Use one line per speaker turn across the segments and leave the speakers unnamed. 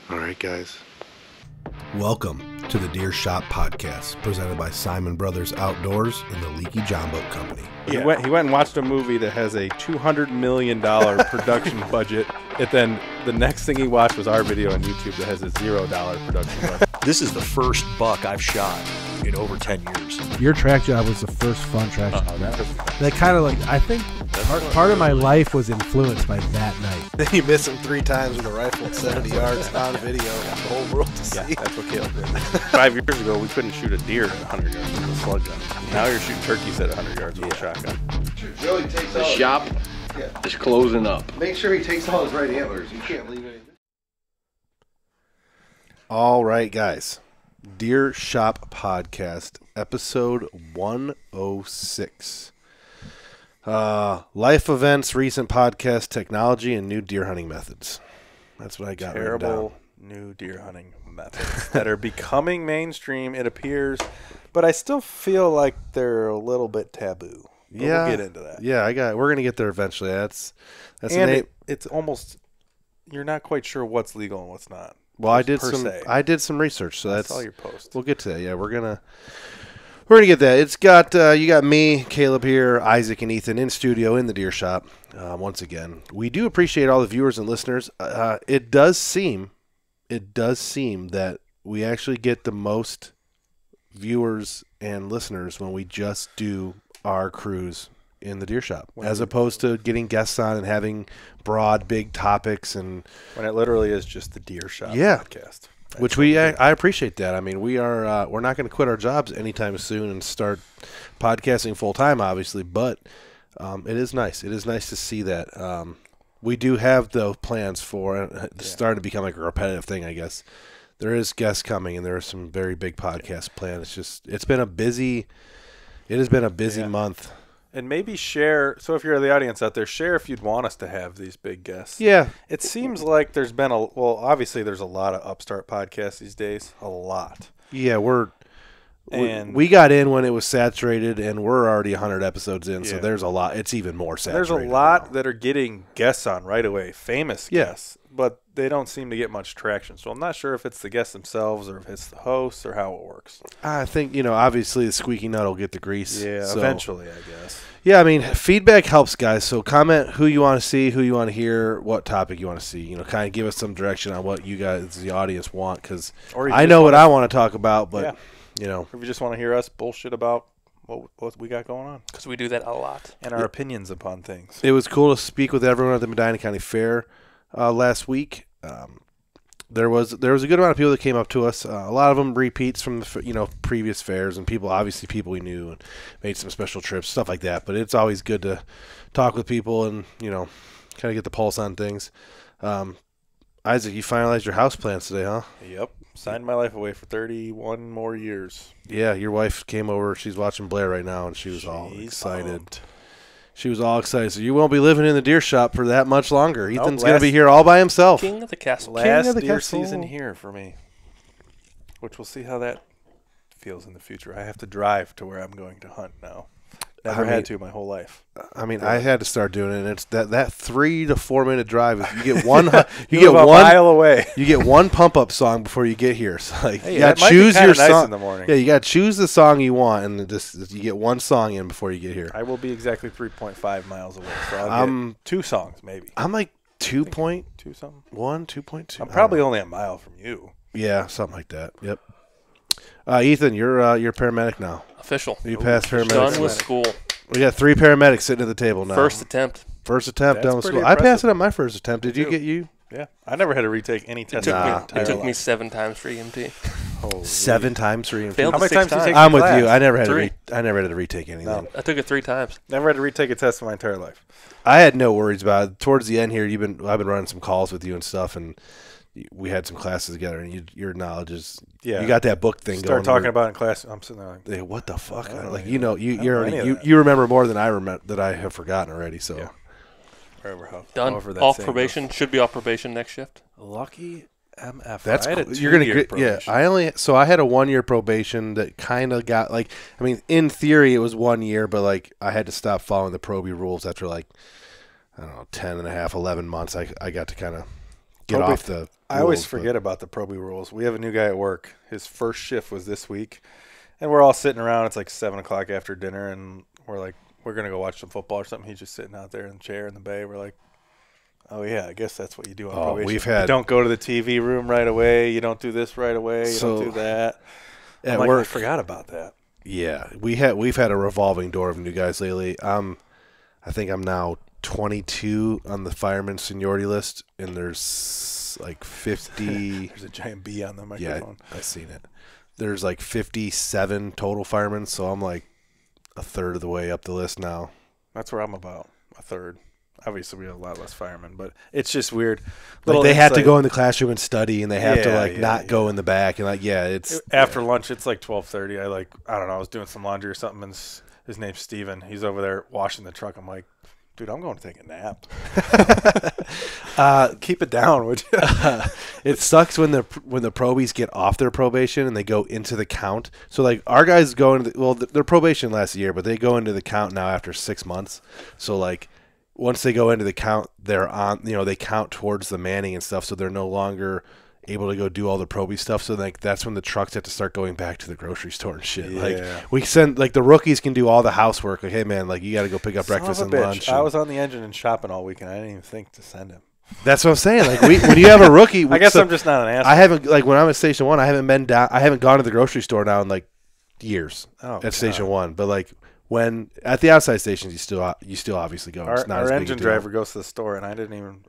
All right, guys.
Welcome to the Deer Shop Podcast, presented by Siman Brothers Outdoors and the Leaky John Boat Company.
Yeah. He went and watched a movie that has a $200 million production budget, and then the next thing he watched was our video on YouTube that has a $0 production budget.
This is the first buck I've shot in over 10 years.
Your track job was the first fun track job. That kind of like, I think part of my life was influenced by that night.
Then you miss him 3 times with a rifle at 70 yards on video for the whole world to see.
That's what Caleb did. 5 years ago, we couldn't shoot a deer at 100 yards with a slug gun. Now you're shooting turkeys at 100 yards with a shotgun.
Joey takes
The shop is closing up.
Make sure he takes all his right antlers. You can't leave anything.
All right, guys. Deer Shop Podcast, episode 106. Life events, recent podcast, technology, and new deer hunting methods. That's what I got written down.
Terrible new deer hunting methods that are becoming mainstream, it appears, but I still feel like they're a little bit taboo. But
Yeah,
we'll get into that.
Yeah, we're gonna get there eventually. That's
And it's almost, you're not quite sure what's legal and what's not.
well. I did some research, so
I saw your post.
We'll get to that. Yeah, we're gonna get that. It's got you got me, Caleb here, Isaac, and Ethan in studio in the Deer Shop. Once again, we do appreciate all the viewers and listeners. It does seem that we actually get the most viewers and listeners when we just do our cruise in the Deer Shop, as opposed to getting guests on and having broad, big topics, and
When it literally is just the Deer Shop
Yeah.
podcast.
which I appreciate that. I mean, we're not going to quit our jobs anytime soon and start podcasting full time, obviously, but it is nice. It is nice to see that. We do have the plans for it. It's starting to become like a repetitive thing, I guess. There is guests coming, and there are some very big podcasts planned. It has been a busy month.
And maybe share, so if you're the audience out there, share if you'd want us to have these big guests.
Yeah.
It seems like there's been obviously there's a lot of upstart podcasts these days. A lot.
Yeah,
And
we got in when it was saturated, and we're already 100 episodes in, so
Yeah.
there's a lot. It's even more saturated.
there's a lot that are getting guests on right away, famous
Yeah.
guests, but they don't seem to get much traction. So I'm not sure if it's the guests themselves or if it's the hosts or how it works.
I think, obviously the squeaky nut will get the grease.
Yeah,
so-
eventually, I guess.
Yeah, I mean, feedback helps, guys. So comment who you want to see, who you want to hear, what topic you want to see. Kind of give us some direction on what you guys, the audience, want, because
Or you
I
just
know what
wanna-
I want to talk about, but,
If you just want to hear us bullshit about what we got going on.
Because we do that a lot.
And our opinions upon things.
it was cool to speak with everyone at the Medina County Fair last week. There was a good amount of people that came up to us. A lot of them repeats from the previous fairs, and people we knew and made some special trips, stuff like that. But it's always good to talk with people and kind of get the pulse on things. Isaac, you finalized your house plans today, huh?
Yep. Signed my life away for 31 more years.
Yeah, your wife came over. She's watching Blair right now, and she was all excited.
pumped.
She was all excited. So you won't be living in the Deer Shop for that much longer.
Nope,
Ethan's going to be here all by himself.
King of the castle.
Last
of the
deer
castle.
season here for me, which we'll see how that feels in the future. I have to drive to where I'm going to hunt now. Never had to my whole life.
I mean, I had to start doing it. And it's that 3 to 4 minute drive. You get one. You
live a mile away.
You get one pump up song before you get here. So you
Hey,
got
that
to
might be
choose
kinda
your
nice
song
in the morning.
Yeah, you got to choose the song you want, and you get one song in before you get here.
I will be exactly 3.5 miles away, so I'll get 2 songs maybe.
I'm like 2.1,
2 something.
2.2.
I'm probably only a mile from you.
Yeah, something like that. Yep. Ethan, you're a paramedic now.
Official.
You passed paramedic.
Done with school.
We got 3 paramedics sitting at the table now.
First attempt.
First attempt
That's
done with
pretty
school. I passed
impressive.
it on my first attempt. Did you get you?
Yeah, I never had to retake any
It
test.
took,
in
me,
my
it
entire
took me
life.
7 times for EMT.
Holy.
7 times 3 and
Failed
How many
6
times did you take
I'm with
class?
you. I never had
3.
I never had to retake anything.
No.
I took it 3 times.
Never had to retake a test in my entire life.
I had no worries about it. Towards the end here, I've been running some calls with you and stuff, and we had some classes together. And your knowledge is you got that book thing
Start
going.
talking
where-
about it in class. I'm sitting there like,
Hey, what the fuck?
I don't
Like
know
you
know any of that.
you remember more than I remember that I have forgotten already. So
Yeah.
Done.
however that
Off
saying
probation. Should be off probation next shift.
goes. Lucky MF.
that's
I had a
cool. You're gonna
2-year
get
probation.
I had a 1 year probation that kind of got in theory it was 1 year, but I had to stop following the Proby rules after I don't know 10 and a half, 11 months. I got to kind of get off the
I always
rules,
forget about the Proby rules. We have a new guy at work. His first shift was this week, and we're all sitting around. It's like 7 o'clock after dinner, and we're like, we're gonna go watch some football or something. He's just sitting out there in the chair in the bay. We're like, oh yeah, I guess that's what you do on probation. You don't go to the TV room right away. You don't do this right away. You don't do that.
At
work,
work,
I forgot about that.
Yeah, we've had a revolving door of new guys lately. I think I'm now 22 on the fireman seniority list, and there's like 50.
There's a giant bee on the microphone.
Yeah, I've seen it. There's like 57 total firemen, so I'm like a third of the way up the list now.
That's where I'm about, a third. Obviously, we have a lot less firemen, but it's just weird.
Like they have to go in the classroom and study, and they have to not go in the back. And it's
after lunch. It's like 12:30. I don't know. I was doing some laundry or something, and his name's Steven. He's over there washing the truck. I'm like, dude, I'm going to take a nap. Keep it down, would you?
It sucks when the probies get off their probation and they go into the count. So like our guys go into their probation last year, but they go into the count now after 6 months. So like once they go into the count, they're on. They count towards the manning and stuff. So they're no longer able to go do all the probie stuff. So like that's when the trucks have to start going back to the grocery store and shit.
Yeah.
Like we send the rookies can do all the housework. Like, hey man, like you got to go pick up breakfast and lunch.
I was on the engine and shopping all weekend. I didn't even think to send him.
That's what I'm saying. Like when you have a rookie,
I guess I'm just not an asshole.
I haven't when I'm at Station 1. I haven't been down. I haven't gone to the grocery store now in like years at Station 1. But like when at the outside stations, you still obviously go.
Our engine driver goes to the store, and I didn't even.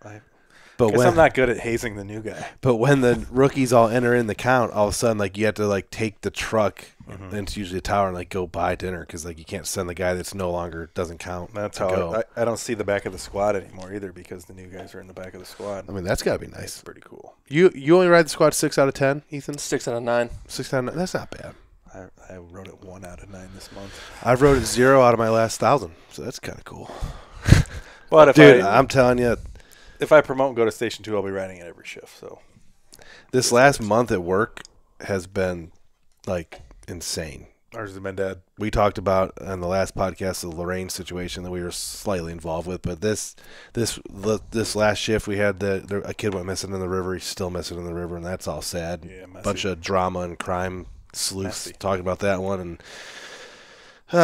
But
I'm not good at hazing the new guy.
But when the rookies all enter in the count, all of a sudden, like you have to like take the truck, and it's usually a tower, and like go buy dinner because like you can't send the guy that's no longer doesn't count.
That's how I don't see the back of the squad anymore either because the new guys are in the back of the squad.
I mean, that's got to be nice.
That's pretty cool.
You only ride the squad 6 out of 10, Ethan?
6 out of 9.
6 out of 9. That's not bad.
I rode it 1 out of 9 this month.
I've rode it 0 out of my last 1,000, so that's kind of cool.
But
dude, I'm telling you.
If I promote and go to Station 2, I'll be riding it every shift. So
this last month at work has been like insane.
Ours has been dead.
We talked about on the last podcast the Lorraine situation that we were slightly involved with, but this last shift we had a kid went missing in the river. He's still missing in the river, and that's all sad.
Yeah, messy.
Bunch of drama and crime sleuths talking about that one, and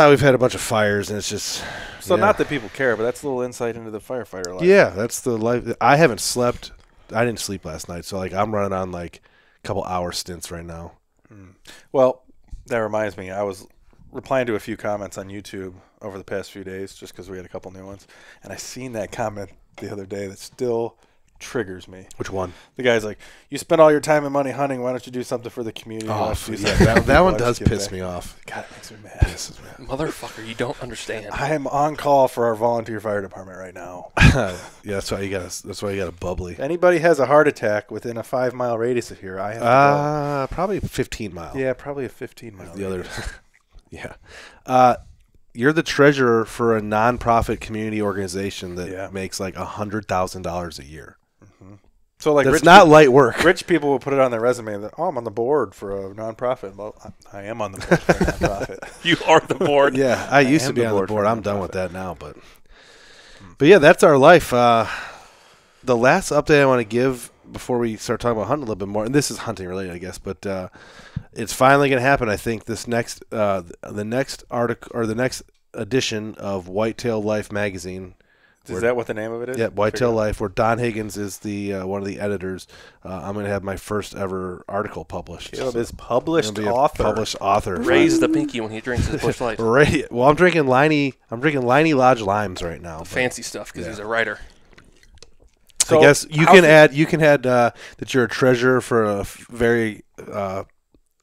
we've had a bunch of fires, and it's just
not that people care, but that's a little insight into the firefighter life.
Yeah, that's the life. I haven't slept. I didn't sleep last night, so like I'm running on like a couple hour stints right now.
Well, that reminds me, I was replying to a few comments on YouTube over the past few days, just because we had a couple new ones, and I seen that comment the other day that still triggers me.
Which one?
The guy's like, you spend all your time and money hunting, why don't you do something for the community?
Oh, yeah, that one does piss me off.
God, it makes me mad.
Motherfucker, you don't understand.
I am on call for our volunteer fire department right now.
Yeah, that's why you got a bubbly.
If anybody has a heart attack within a 5-mile radius of here, I have to go.
Probably 15 miles.
Yeah, probably a 15-mile
the other. Yeah. You're the treasurer for a nonprofit community organization that makes like $100,000 a year.
So like
that's not light work.
Rich people will put it on their resume that, I'm on the board for a nonprofit. Well, I am on the board for a nonprofit.
You are the board.
Yeah, I used to be on the board. I'm done with that now, but yeah, that's our life. The last update I want to give before we start talking about hunting a little bit more, and this is hunting related, I guess, but it's finally going to happen. I think this next the next article or the next edition of Whitetail Life magazine.
Is that what the name of it is?
Yeah, Whitetail Life, where Don Higgins is the one of the editors. I'm going to have my first ever article published.
Caleb is published author.
Raise the pinky when he drinks his Busch Light.
Well, I'm drinking Liney Lodge Limes right now.
The fancy stuff because he's a writer.
So I guess you can add that you're a treasurer for a very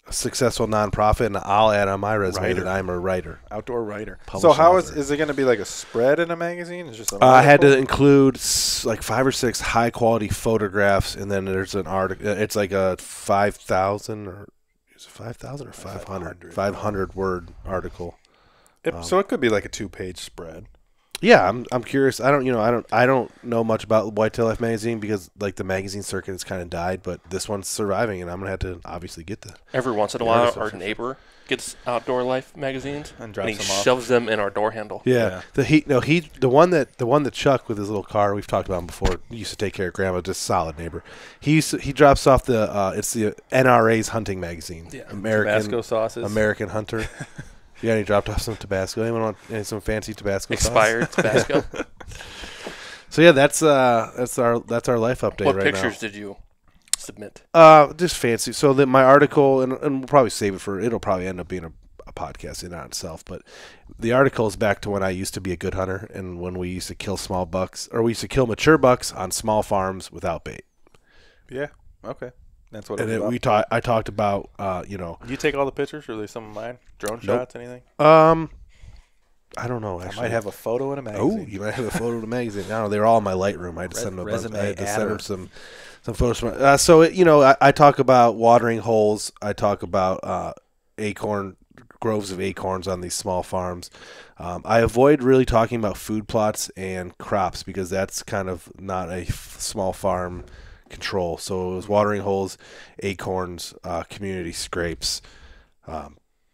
successful nonprofit, and I'll add on my resume that I'm a writer,
outdoor writer. So how is it going to be like a spread in a magazine? It's just
I had to include like 5 or 6 high quality photographs, and then there's an article. It's like a 5,000 or is it 5,000 or 500 word article.
So it could be like a 2-page spread.
Yeah, I'm curious. I don't know much about Whitetail Life magazine because like the magazine circuit has kind of died, but this one's surviving, and I'm gonna have to obviously get the.
Every once in a while, our neighbor gets Outdoor Life magazines
and
he
drops them off.
shoves them in our door handle.
Yeah. The one that Chuck with his little car we've talked about him before used to take care of Grandma, just solid neighbor. He drops off it's the NRA's hunting magazine.
Yeah.
American
Tabasco sauces.
American Hunter. Yeah, he dropped off some Tabasco. Anyone want some fancy Tabasco
Expired
sauce?
Tabasco.
So yeah, that's our life update
What
right
pictures
now.
did you submit?
Just fancy. So that my article, and we'll probably save it it'll probably end up being a podcast in on itself, but the article is back to when I used to be a good hunter and when we used to kill small bucks, or we used to kill mature bucks on small farms without bait.
Yeah. Okay. That's what.
And
it was
then I talked about
You take all the pictures, or are they some of mine? Drone shots, anything?
I don't know. Actually,
I might have a photo in a
Oh,
magazine.
you might have a photo in the magazine. No, they were all in my Lightroom. I had to send them some photos. So I talk about watering holes. I talk about groves of acorns on these small farms. I avoid really talking about food plots and crops because that's kind of not a small farm control. So it was watering holes, acorns, community scrapes,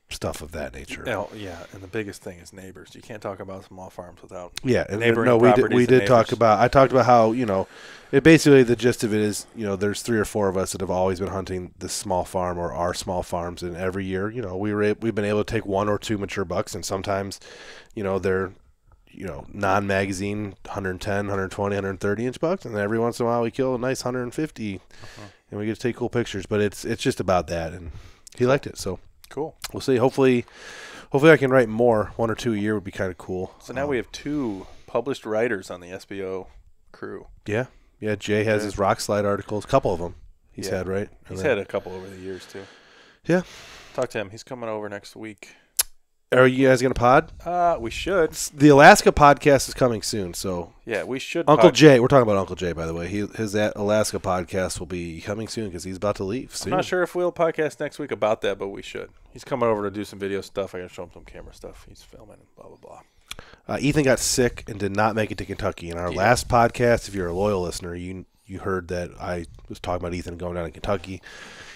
stuff of that nature.
Yeah, and the biggest thing is neighbors. You can't talk about small farms without
no, we did talk about. I talked about how it basically the gist of it is there's 3 or 4 of us that have always been hunting this small farm or our small farms, and every year we've been able to take 1 or 2 mature bucks, and sometimes they're non-magazine 110, 120, 130 inch bucks, and then every once in a while we kill a nice 150, and we get to take cool pictures. But it's just about that, and he liked it, so.
Cool.
We'll see. Hopefully I can write more. 1 or 2 a year would be kind of cool.
So now we have 2 published writers on the SBO crew.
Yeah. Jay has his rock slide articles. A couple of them he's had, right?
He's had a couple over the years too.
Yeah.
Talk to him. He's coming over next week.
Are you guys going to pod?
We should.
The Alaska podcast is coming soon, so
yeah, we should.
Uncle Jay, we're talking about Uncle Jay, by the way. His Alaska podcast will be coming soon because he's about to leave soon.
I'm not sure if we'll podcast next week about that, but we should. He's coming over to do some video stuff. I got to show him some camera stuff. He's filming and blah, blah, blah.
Ethan got sick and did not make it to Kentucky. In our last podcast, if you're a loyal listener, you heard that I was talking about Ethan going down to Kentucky,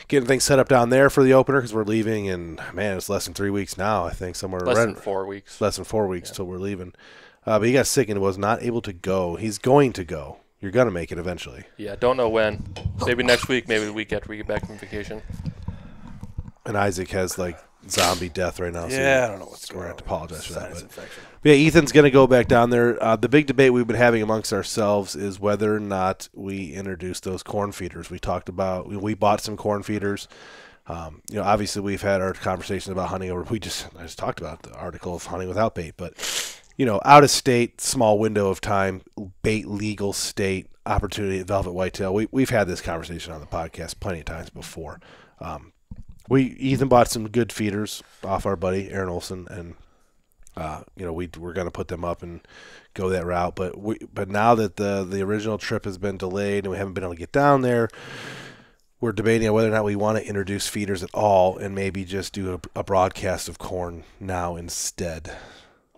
getting things set up down there for the opener because we're leaving, and man, it's less than 3 weeks now. I think somewhere
less than 4 weeks.
Less than 4 weeks till we're leaving. But he got sick and was not able to go. He's going to go. You're gonna make it eventually.
Yeah, don't know when. Maybe next week. Maybe the week after we get back from vacation.
And Isaac has like zombie death right now.
I don't know what's going on.
We're gonna have to apologize for that.
Sinus
But
infection.
yeah, Ethan's gonna go back down there. The big debate we've been having amongst ourselves is whether or not we introduce those corn feeders. We talked about. We bought some corn feeders. Obviously we've had our conversations about hunting over. I just talked about the article of hunting without bait, but out of state, small window of time, bait legal state, opportunity at Velvet Whitetail. We've had this conversation on the podcast plenty of times before. Ethan bought some good feeders off our buddy Aaron Olson, and we're going to put them up and go that route. But now that the original trip has been delayed and we haven't been able to get down there, we're debating on whether or not we want to introduce feeders at all and maybe just do a broadcast of corn now instead.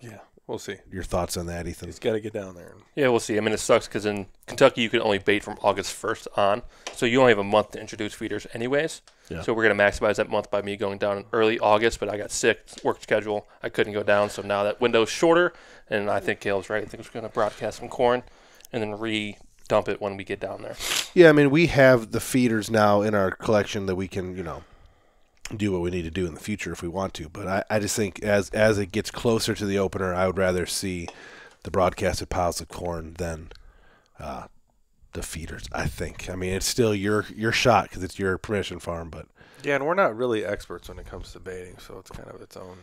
Yeah, we'll see.
Your thoughts on that, Ethan?
He's got to get down there.
Yeah, we'll see. I mean, it sucks because in Kentucky you can only bait from August 1st on, so you only have a month to introduce feeders anyways.
Yeah.
So we're going to maximize that month by me going down in early August, but I got sick, work schedule. I couldn't go down, so now that window's shorter, and I think Caleb's right. I think we're going to broadcast some corn and then dump it when we get down there.
Yeah, I mean, we have the feeders now in our collection that we can, do what we need to do in the future if we want to. But I just think as it gets closer to the opener, I would rather see the broadcasted piles of corn than the feeders, I think. I mean, it's still your shot because it's your permission farm. But
yeah, and we're not really experts when it comes to baiting, so it's kind of its own.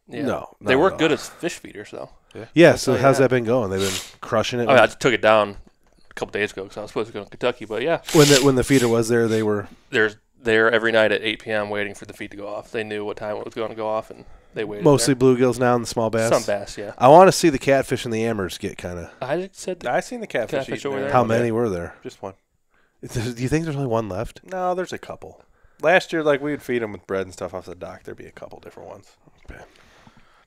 Yeah.
No,
they work good as fish feeders, though.
Yeah, so how's that been going? They've been crushing it?
I took it down a couple days ago because I was supposed to go to Kentucky, but yeah.
When the feeder was there, they were...
They're there every night at 8 p.m. waiting for the feed to go off. They knew what time it was going to go off, and they waited.
Mostly bluegills now and the small bass?
Some bass, yeah.
I want to see the catfish and the ammers get kind of...
I said
I seen the catfish
catfish over there.
How many were there?
Just one.
Do you think there's only one left?
No, there's a couple. Last year, we would feed them with bread and stuff off the dock. There'd be a couple different ones.
Okay.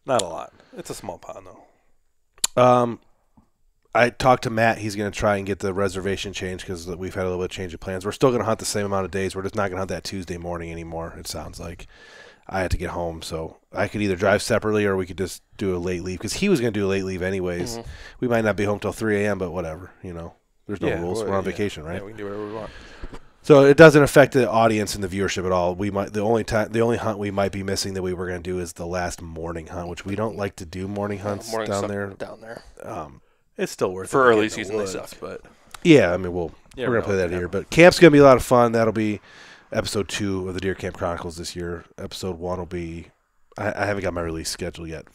Not a lot. It's a small pond, though.
I talked to Matt. He's going to try and get the reservation changed because we've had a little bit of change of plans. We're still going to hunt the same amount of days. We're just not going to hunt that Tuesday morning anymore, it sounds like. I had to get home, so I could either drive separately or we could just do a late leave because he was going to do a late leave anyways. Mm-hmm. We might not be home till 3 a.m., but whatever, There's no rules. We're on vacation, right?
Yeah, we can do whatever we want.
So it doesn't affect the audience and the viewership at all. The only hunt we might be missing that we were going to do is the last morning hunt, which we don't like to do morning hunts down there.
It's still worth
for
it
early season stuff,
but
yeah, I mean we're gonna play that here. But camp's gonna be a lot of fun. That'll be episode 2 of the Deer Camp Chronicles this year. Episode 1 will be. I haven't got my release schedule yet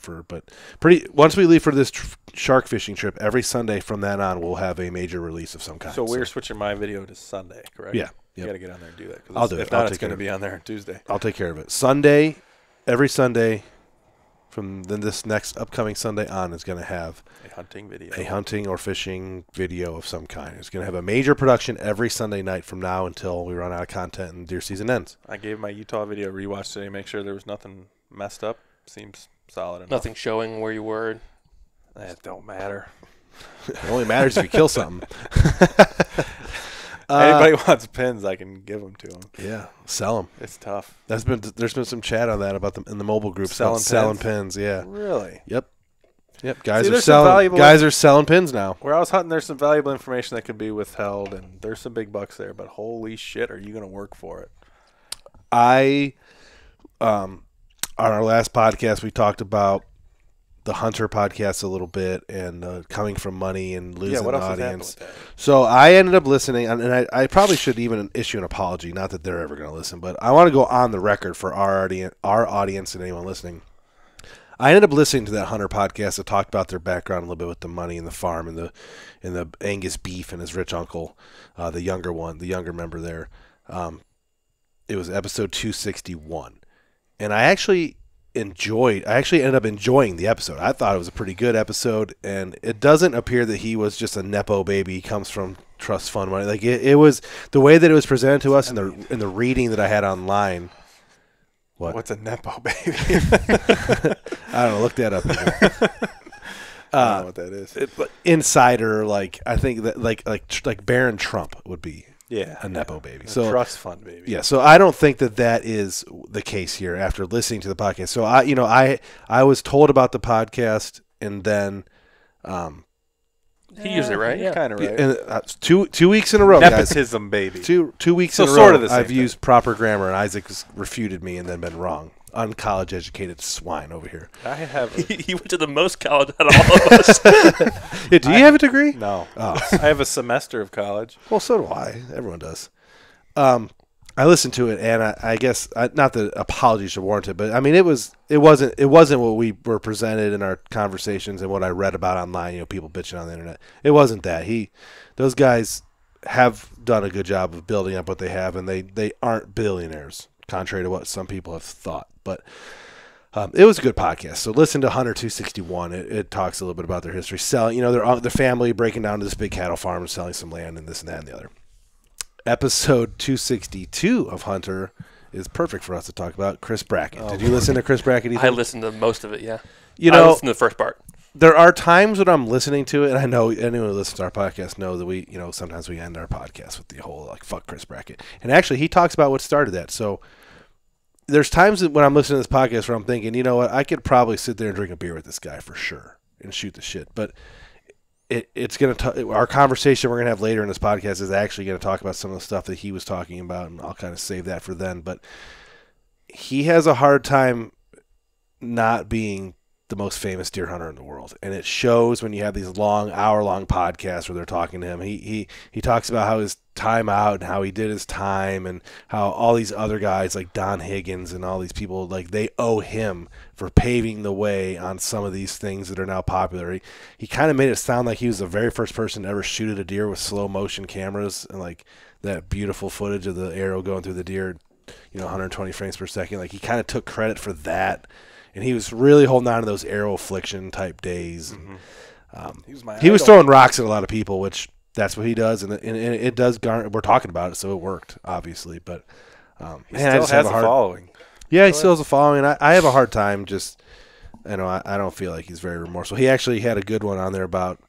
once we leave for this shark fishing trip, every Sunday from then on we'll have a major release of some kind.
So we're switching my video to Sunday, correct?
Yeah.
You got to get on there and do that.
I'll do it.
If not, it's going to be on there on Tuesday.
I'll take care of it. Sunday, every Sunday from then this next upcoming Sunday on is going to have
a hunting video,
a hunting or fishing video of some kind. It's going to have a major production every Sunday night from now until we run out of content and deer season ends.
I gave my Utah video a rewatch today, make sure there was nothing messed up. Seems solid enough.
Nothing showing where you were.
That don't matter.
It only matters if you kill something.
Anybody wants pins, I can give them to them.
Yeah, sell them.
It's tough.
There's been some chat on that about in the mobile group
selling
pins. Yeah,
really.
Yep. Guys are selling pins now.
Where I was hunting, there's some valuable information that could be withheld, and there's some big bucks there. But holy shit, are you going to work for it?
On our last podcast, we talked about the Hunter podcast a little bit and coming from money and losing the audience. So I ended up listening, and I probably should even issue an apology. Not that they're ever going to listen, but I want to go on the record for our audience and anyone listening. I ended up listening to that Hunter podcast that talked about their background a little bit with the money and the farm and the Angus beef and his rich uncle, the younger member there. It was episode 261. And I actually ended up enjoying the episode. I thought it was a pretty good episode, and it doesn't appear that he was just a nepo baby. He comes from trust fund money. Like it was the way that it was presented to us in the reading that I had online.
What's a nepo baby?
I don't know. Look that up.
I don't know what that is.
Insider, I think that like Barron Trump would be.
Yeah,
a nepo baby.
So trust fund baby.
Yeah, so I don't think that is the case here after listening to the podcast. So I was told about the podcast and then
he used it right.
Yeah, kind of right.
And, 2 weeks in a row,
nepotism baby.
2 weeks in a row.
Sort of the same
I've used proper grammar, and Isaac has refuted me and then been wrong. Uncollege educated swine over here.
I have.
He went to the most college out of all of us.
Yeah, do you have a degree?
No. Oh. I have a semester of college.
Well, so do I. Everyone does. I listened to it, and I guess not that apologies are warranted, but I mean it wasn't what we were presented in our conversations and what I read about online. People bitching on the internet. It wasn't that. Those guys have done a good job of building up what they have, and they aren't billionaires, contrary to what some people have thought. But it was a good podcast. So listen to Hunter 261. It talks a little bit about their history, selling, their family breaking down to this big cattle farm and selling some land and this and that and the other. Episode 262 of Hunter is perfect for us to talk about Chris Brackett. Did you listen to Chris Brackett?
I listened to most of it. Yeah,
I
listened to the first part.
There are times when I'm listening to it, and I know anyone who listens to our podcast know that we, sometimes we end our podcast with the whole fuck Chris Brackett. And actually, he talks about what started that. So there's times when I'm listening to this podcast where I'm thinking, you know what, I could probably sit there and drink a beer with this guy for sure and shoot the shit. But it's going to our conversation we're going to have later in this podcast is actually going to talk about some of the stuff that he was talking about, and I'll kind of save that for then. But he has a hard time not being the most famous deer hunter in the world, and it shows when you have these hour-long podcasts where they're talking to him. He talks about how his time out and how he did his time, and how all these other guys like Don Higgins and all these people, they owe him for paving the way on some of these things that are now popular. He kind of made it sound like he was the very first person to ever shoot at a deer with slow motion cameras and that beautiful footage of the arrow going through the deer, 120 frames per second. He kind of took credit for that. And he was really holding on to those arrow affliction type days.
Mm-hmm.
He was throwing rocks at a lot of people, which that's what he does, and it does garner. We're talking about it, so it worked, obviously. But
he still has a following.
Yeah, he still has a following. I have a hard time just I don't feel like he's very remorseful. He actually had a good one on there about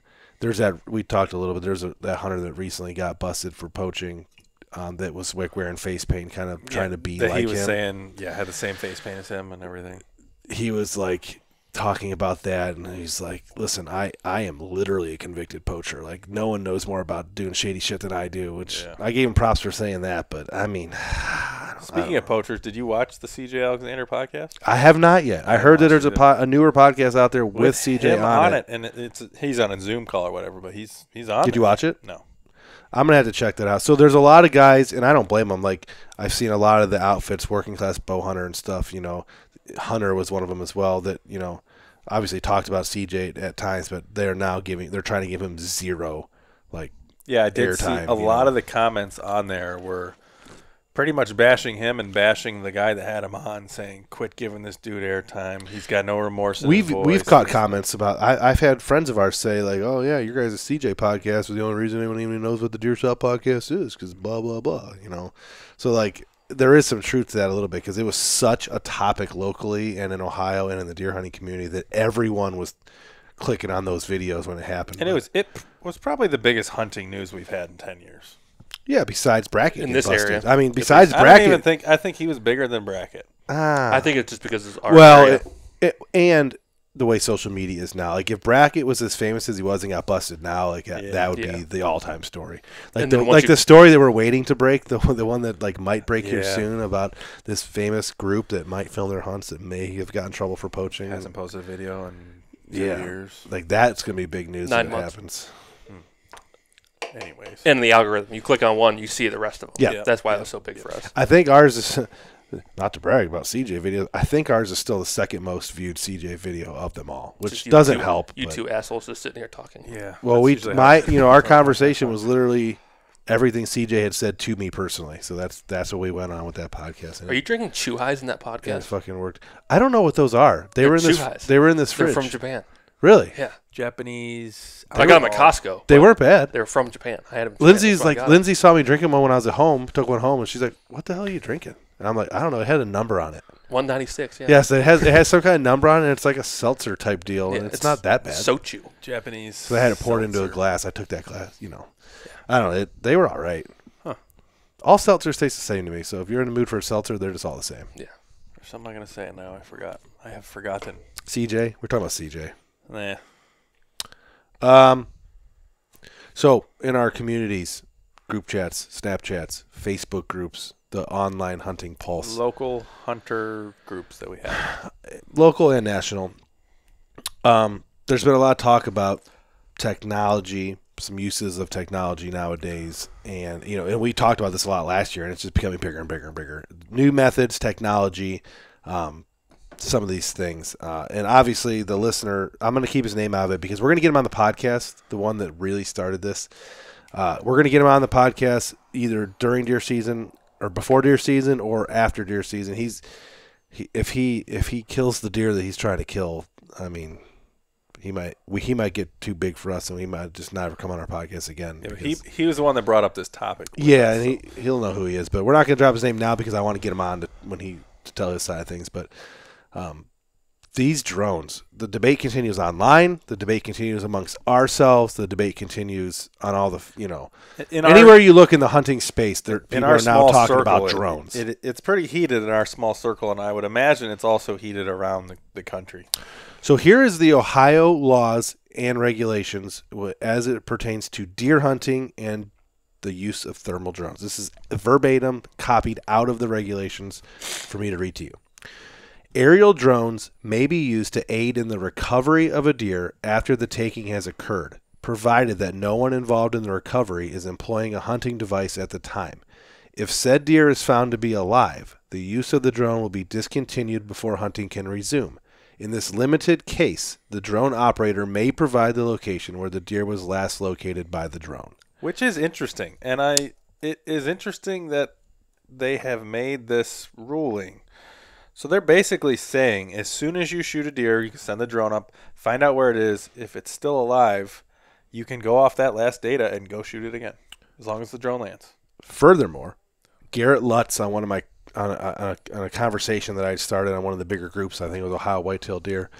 we talked a little bit. There's that hunter that recently got busted for poaching. That was like wearing face paint, kind of trying to be like him.
He was saying, had the same face paint as him and everything.
He was like talking about that, and he's like, "Listen, I am literally a convicted poacher. Like, no one knows more about doing shady shit than I do." Which I gave him props for saying that, but I mean,
speaking of poachers, did you watch the CJ Alexander podcast?
I have not yet. I heard that there's a newer podcast out there with CJ on it,
and he's on a Zoom call or whatever. But he's on.
Did you watch it?
No.
I'm going to have to check that out. So there's a lot of guys, and I don't blame them. Like, I've seen a lot of the outfits, working class bow hunter and stuff, Hunter was one of them as well that, obviously talked about CJ at times, but they're trying to give him zero, like,
I did see a lot of the comments on there were pretty much bashing him and bashing the guy that had him on, saying, "Quit giving this dude airtime. He's got no remorse in his voice."
We've caught comments about. I've had friends of ours say like, "Oh yeah, your guys' CJ podcast was the only reason anyone even knows what the Deer Shot podcast is because blah blah blah." So like there is some truth to that a little bit because it was such a topic locally and in Ohio and in the deer hunting community that everyone was clicking on those videos when it happened.
And it was probably the biggest hunting news we've had in 10 years.
Yeah, besides Brackett
in this area.
I mean, besides Brackett,
I think he was bigger than Brackett.
I think it's just because it's our area.
And the way social media is now, like if Brackett was as famous as he was and got busted now, like that would be the all-time story. Like the story that we're waiting to break, the one that like might break here soon about this famous group that might film their hunts that may have gotten in trouble for poaching.
Hasn't posted a video in 2 years.
Like that's gonna be big news
9
when it
months.
happens.
Anyways.
And the algorithm, you click on one, you see the rest of them.
Yeah.
That's why it was so big for us.
I think ours is, not to brag about CJ videos, I think ours is still the second most viewed CJ video of them all, which doesn't help.
You two assholes just sitting here talking.
Yeah.
Well, our conversation was literally everything CJ had said to me personally. So that's what we went on with that podcast.
Are you drinking chew highs in that podcast?
Yeah, it fucking worked. I don't know what those are. They were in this fridge.
They're from Japan.
Really?
Yeah.
Japanese.
I got them at Costco.
They weren't bad.
They were from Japan. I had them.
Lindsay saw me drinking one when I was at home, took one home, and she's like, "What the hell are you drinking?" And I'm like, "I don't know. It had a number on it."
196. Yeah.
Yes, it has some kind of number on it. And it's like a seltzer type deal, and it's not that bad.
Sochu.
Japanese.
So I had it poured into a glass. I took that glass. I don't know. They were all right.
Huh.
All seltzers taste the same to me. So if you're in the mood for a seltzer, they're just all the same.
Yeah.
There's something I'm gonna say it now. I forgot. I have forgotten.
CJ, we're talking about CJ.
Nah.
So in our communities, group chats, Snapchats, Facebook groups, the online hunting pulse,
Local hunter groups that we have.
local and national. There's been a lot of talk about technology, some uses of technology nowadays, and and we talked about this a lot last year, and it's just becoming bigger and bigger and bigger. New methods, technology, some of these things, and obviously the listener, I'm going to keep his name out of it because we're going to get him on the podcast, the one that really started this. We're going to get him on the podcast either during deer season or before deer season or after deer season. If he kills the deer that he's trying to kill, I mean, he might get too big for us, and we might just never come on our podcast again.
Yeah, he was the one that brought up this topic.
Yeah, and he'll know who he is, but we're not going to drop his name now because I want to get him on to tell his side of things, but. These drones, the debate continues online. The debate continues amongst ourselves. The debate continues on all the, anywhere you look in the hunting space, people are now talking about drones.
It's pretty heated in our small circle, and I would imagine it's also heated around the country.
So here is the Ohio laws and regulations as it pertains to deer hunting and the use of thermal drones. This is verbatim copied out of the regulations for me to read to you. Aerial drones may be used to aid in the recovery of a deer after the taking has occurred, provided that no one involved in the recovery is employing a hunting device at the time. If said deer is found to be alive, the use of the drone will be discontinued before hunting can resume. In this limited case, the drone operator may provide the location where the deer was last located by the drone.
Which is interesting, and it is interesting that they have made this ruling. So they're basically saying as soon as you shoot a deer, you can send the drone up, find out where it is. If it's still alive, you can go off that last data and go shoot it again, as long as the drone lands.
Furthermore, Garrett Lutz on one of my on a conversation that I started on one of the bigger groups. I think it was Ohio Whitetail Deer.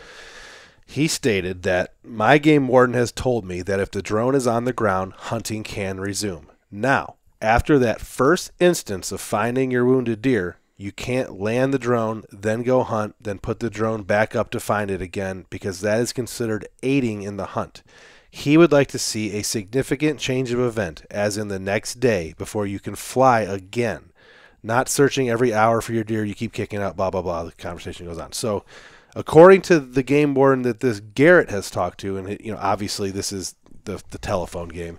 He stated that my game warden has told me that if the drone is on the ground, hunting can resume. Now, after that first instance of finding your wounded deer, you can't land the drone, then go hunt, then put the drone back up to find it again, because that is considered aiding in the hunt. He would like to see a significant change of event, as in the next day, before you can fly again. Not searching every hour for your deer, you keep kicking out, blah, blah, blah. The conversation goes on. So, according to the game warden that this Garrett has talked to, and obviously this is the telephone game,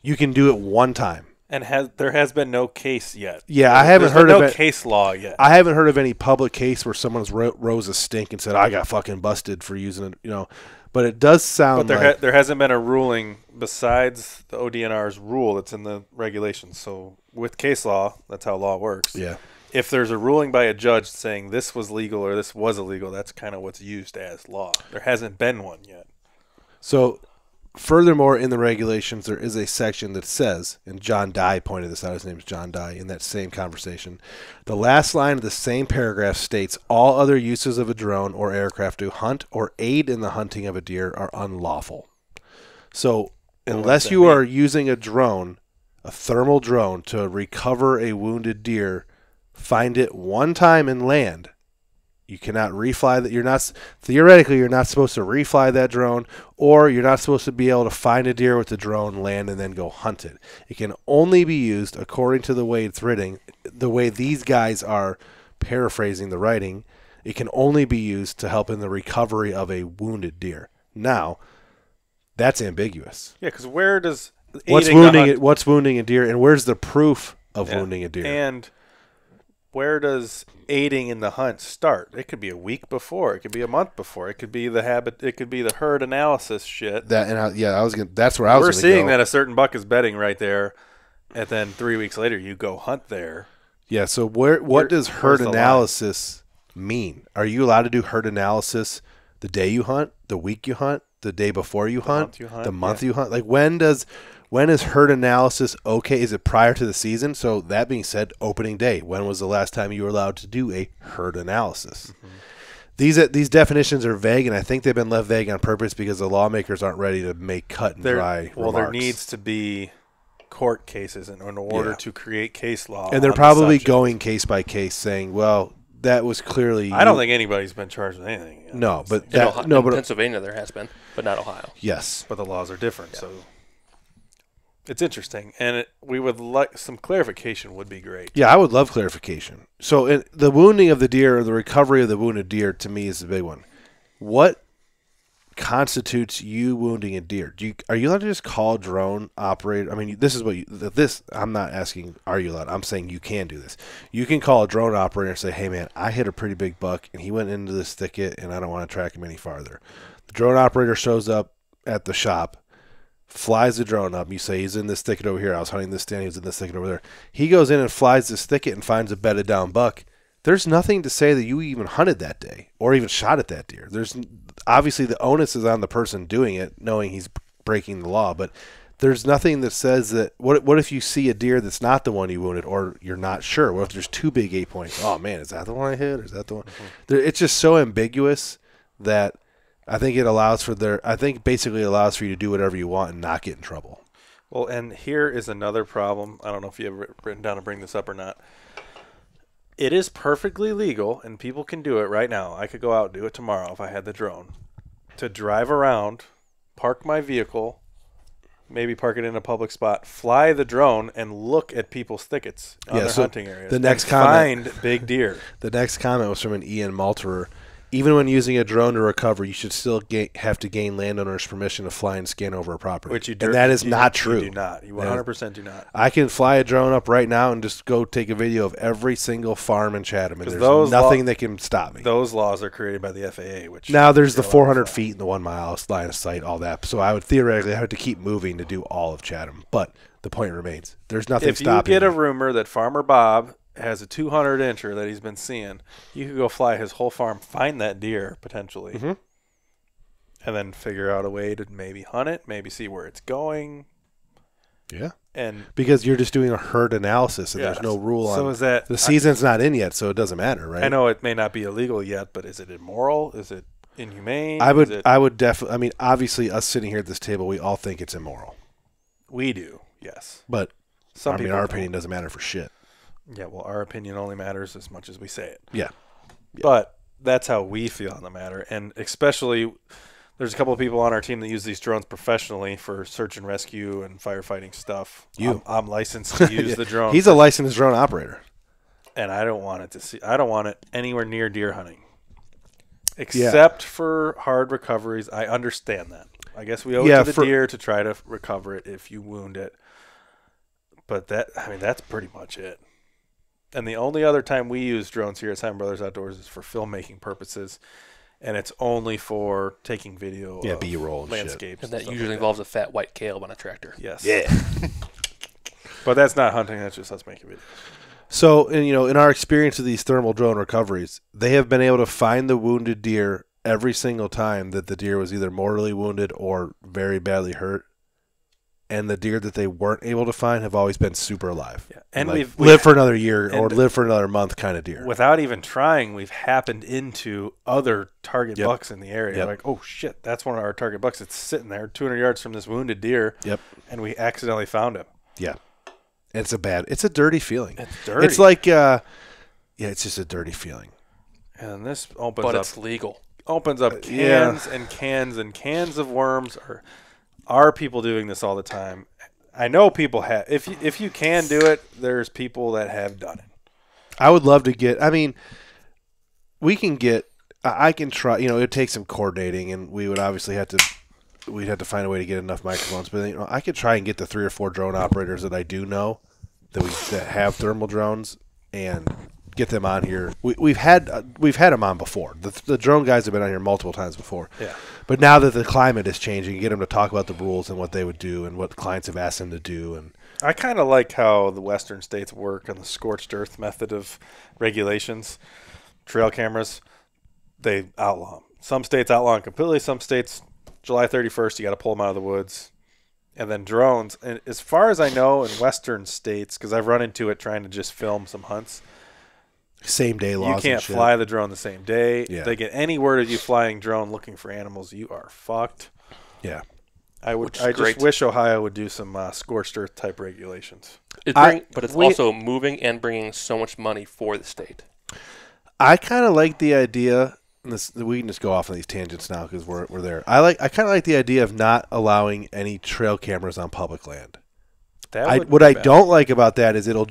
you can do it one time.
And there has been no case yet.
Yeah, I haven't heard of
case law yet.
I haven't heard of any public case where someone's rose a stink and said, "I got fucking busted for using it." But it does sound.
But there hasn't been a ruling besides the ODNR's rule that's in the regulations. So with case law, that's how law works.
Yeah.
If there's a ruling by a judge saying this was legal or this was illegal, that's kind of what's used as law. There hasn't been one yet.
So. Furthermore, in the regulations, there is a section that says, and John Dye pointed this out, his name is John Dye, in that same conversation, the last line of the same paragraph states, all other uses of a drone or aircraft to hunt or aid in the hunting of a deer are unlawful. So, unless you are using a drone, a thermal drone, to recover a wounded deer, find it one time and land. You cannot refly that. Theoretically, you're not supposed to refly that drone, or you're not supposed to be able to find a deer with the drone, land, and then go hunt it. It can only be used, according to the way it's written, the way these guys are paraphrasing the writing, it can only be used to help in the recovery of a wounded deer. Now, that's ambiguous.
Yeah, because where does
what's wounding a deer, and where's the proof of wounding a deer?
And where does aiding in the hunt start? It could be a week before. It could be a month before. It could be the herd analysis shit.
That's where I was going to go.
We're seeing that a certain buck is bedding right there, and then 3 weeks later you go hunt there.
Yeah. So what does herd analysis mean? Are you allowed to do herd analysis the day you hunt, the week you hunt, the day before you hunt, the month you hunt? Like when is herd analysis okay? Is it prior to the season? So that being said, opening day. When was the last time you were allowed to do a herd analysis? Mm-hmm. These definitions are vague, and I think they've been left vague on purpose because the lawmakers aren't ready to make cut and dry remarks.
There needs to be court cases in order to create case law.
And they're probably going case by case, saying, "Well, that was clearly."
I don't think anybody's been charged with anything yet.
No, but
in Pennsylvania there has been, but not Ohio.
Yes,
but the laws are different, so. It's interesting, and we would like some clarification would be great.
Yeah, I would love clarification. So the wounding of the deer or the recovery of the wounded deer, to me, is the big one. What constitutes you wounding a deer? Are you allowed to just call a drone operator? I mean, this is what I'm not asking, are you allowed? I'm saying you can do this. You can call a drone operator and say, hey, man, I hit a pretty big buck, and he went into this thicket, and I don't want to track him any farther. The drone operator shows up at the shop, flies the drone up. You say, he's in this thicket over here. I was hunting this stand. He was in this thicket over there. He goes in and flies this thicket and finds a bedded down buck. There's nothing to say that you even hunted that day or even shot at that deer. There's obviously the onus is on the person doing it, knowing he's breaking the law, but there's nothing that says that. What if you see a deer that's not the one you wounded, or you're not sure? What if there's two big 8 points? Oh man, is that the one I hit, or is that the one? Mm-hmm. It's just so ambiguous that I think basically allows for you to do whatever you want and not get in trouble.
Well, and here is another problem. I don't know if you have written down to bring this up or not. It is perfectly legal, and people can do it right now. I could go out and do it tomorrow if I had the drone. To drive around, park my vehicle, maybe park it in a public spot, fly the drone, and look at people's thickets on their hunting areas.
The next comment,
find big deer.
The next comment was from an Ian Malterer. Even when using a drone to recover, you should still have to gain landowners' permission to fly and scan over a property.
And
that is not true.
You do not. You 100% do not.
I can fly a drone up right now and just go take a video of every single farm in Chatham, and there's nothing that can stop me.
Those laws are created by the FAA.
Now there's the 400 feet and the 1 mile line of sight, all that. So I would theoretically have to keep moving to do all of Chatham. But the point remains, there's nothing stopping
If you get a rumor that Farmer Bob has a 200-incher that he's been seeing, you could go fly his whole farm, find that deer potentially, and then figure out a way to maybe hunt it, maybe see where it's going.
Yeah.
And
because you're just doing a herd analysis, and there's no rule on.
So is that
the season's not in yet, so it doesn't matter, right?
I know it may not be illegal yet, but is it immoral? Is it inhumane?
I would definitely. I mean, obviously, us sitting here at this table, we all think it's immoral.
We do, yes.
But
Some people
our
don't.
opinion doesn't matter for shit.
Yeah, well, our opinion only matters as much as we say it.
Yeah.
But that's how we feel on the matter, and especially. There's a couple of people on our team that use these drones professionally for search and rescue and firefighting stuff. I'm licensed to use the drone.
He's a licensed drone operator,
and I don't want it anywhere near deer hunting, except for hard recoveries. I understand that. I guess we owe it to the deer to try to recover it if you wound it. But that's pretty much it. And the only other time we use drones here at Siman Brothers Outdoors is for filmmaking purposes. And it's only for taking video of
B-roll and
landscapes.
And that usually involves a fat white Caleb on a tractor.
Yes.
Yeah.
But that's not hunting. That's just us making videos.
So, in our experience of these thermal drone recoveries, they have been able to find the wounded deer every single time that the deer was either mortally wounded or very badly hurt. And the deer that they weren't able to find have always been super alive.
Yeah. And
we've lived for another year or live for another month kind of deer.
Without even trying, we've happened into other target bucks in the area.
Yep.
Like, oh, shit, that's one of our target bucks. It's sitting there 200 yards from this wounded deer.
Yep.
And we accidentally found him.
Yeah. It's a dirty feeling.
It's dirty.
It's like, it's just a dirty feeling.
And this opens up.
But it's legal.
Opens up cans and cans and cans of worms. Are people doing this all the time? I know people have. If you can do it, there's people that have done it.
I would love to get. I mean, we can get. I can try. It takes some coordinating, and we would obviously have to. We'd have to find a way to get enough microphones. But I could try and get the 3 or 4 drone operators that I do know that have thermal drones and get them on here. We've had them on before. The drone guys have been on here multiple times before.
Yeah.
But now that the climate is changing, you get them to talk about the rules and what they would do and what clients have asked them to do. And
I kind of like how the western states work on the scorched earth method of regulations. Trail cameras, they outlaw them. Some states outlaw them completely. Some states, July 31st, you got to pull them out of the woods. And then drones. And as far as I know, in western states, because I've run into it trying to just film some hunts,
same day laws.
You can't fly the drone the same day.
Yeah.
If they get any word of you flying drone looking for animals, you are fucked.
Yeah.
I just wish Ohio would do some scorched earth type regulations.
But it's also moving and bringing so much money for the state.
I kind of like the idea. We can just go off on these tangents now because we're there. I kind of like the idea of not allowing any trail cameras on public land. What I don't like about that is it'll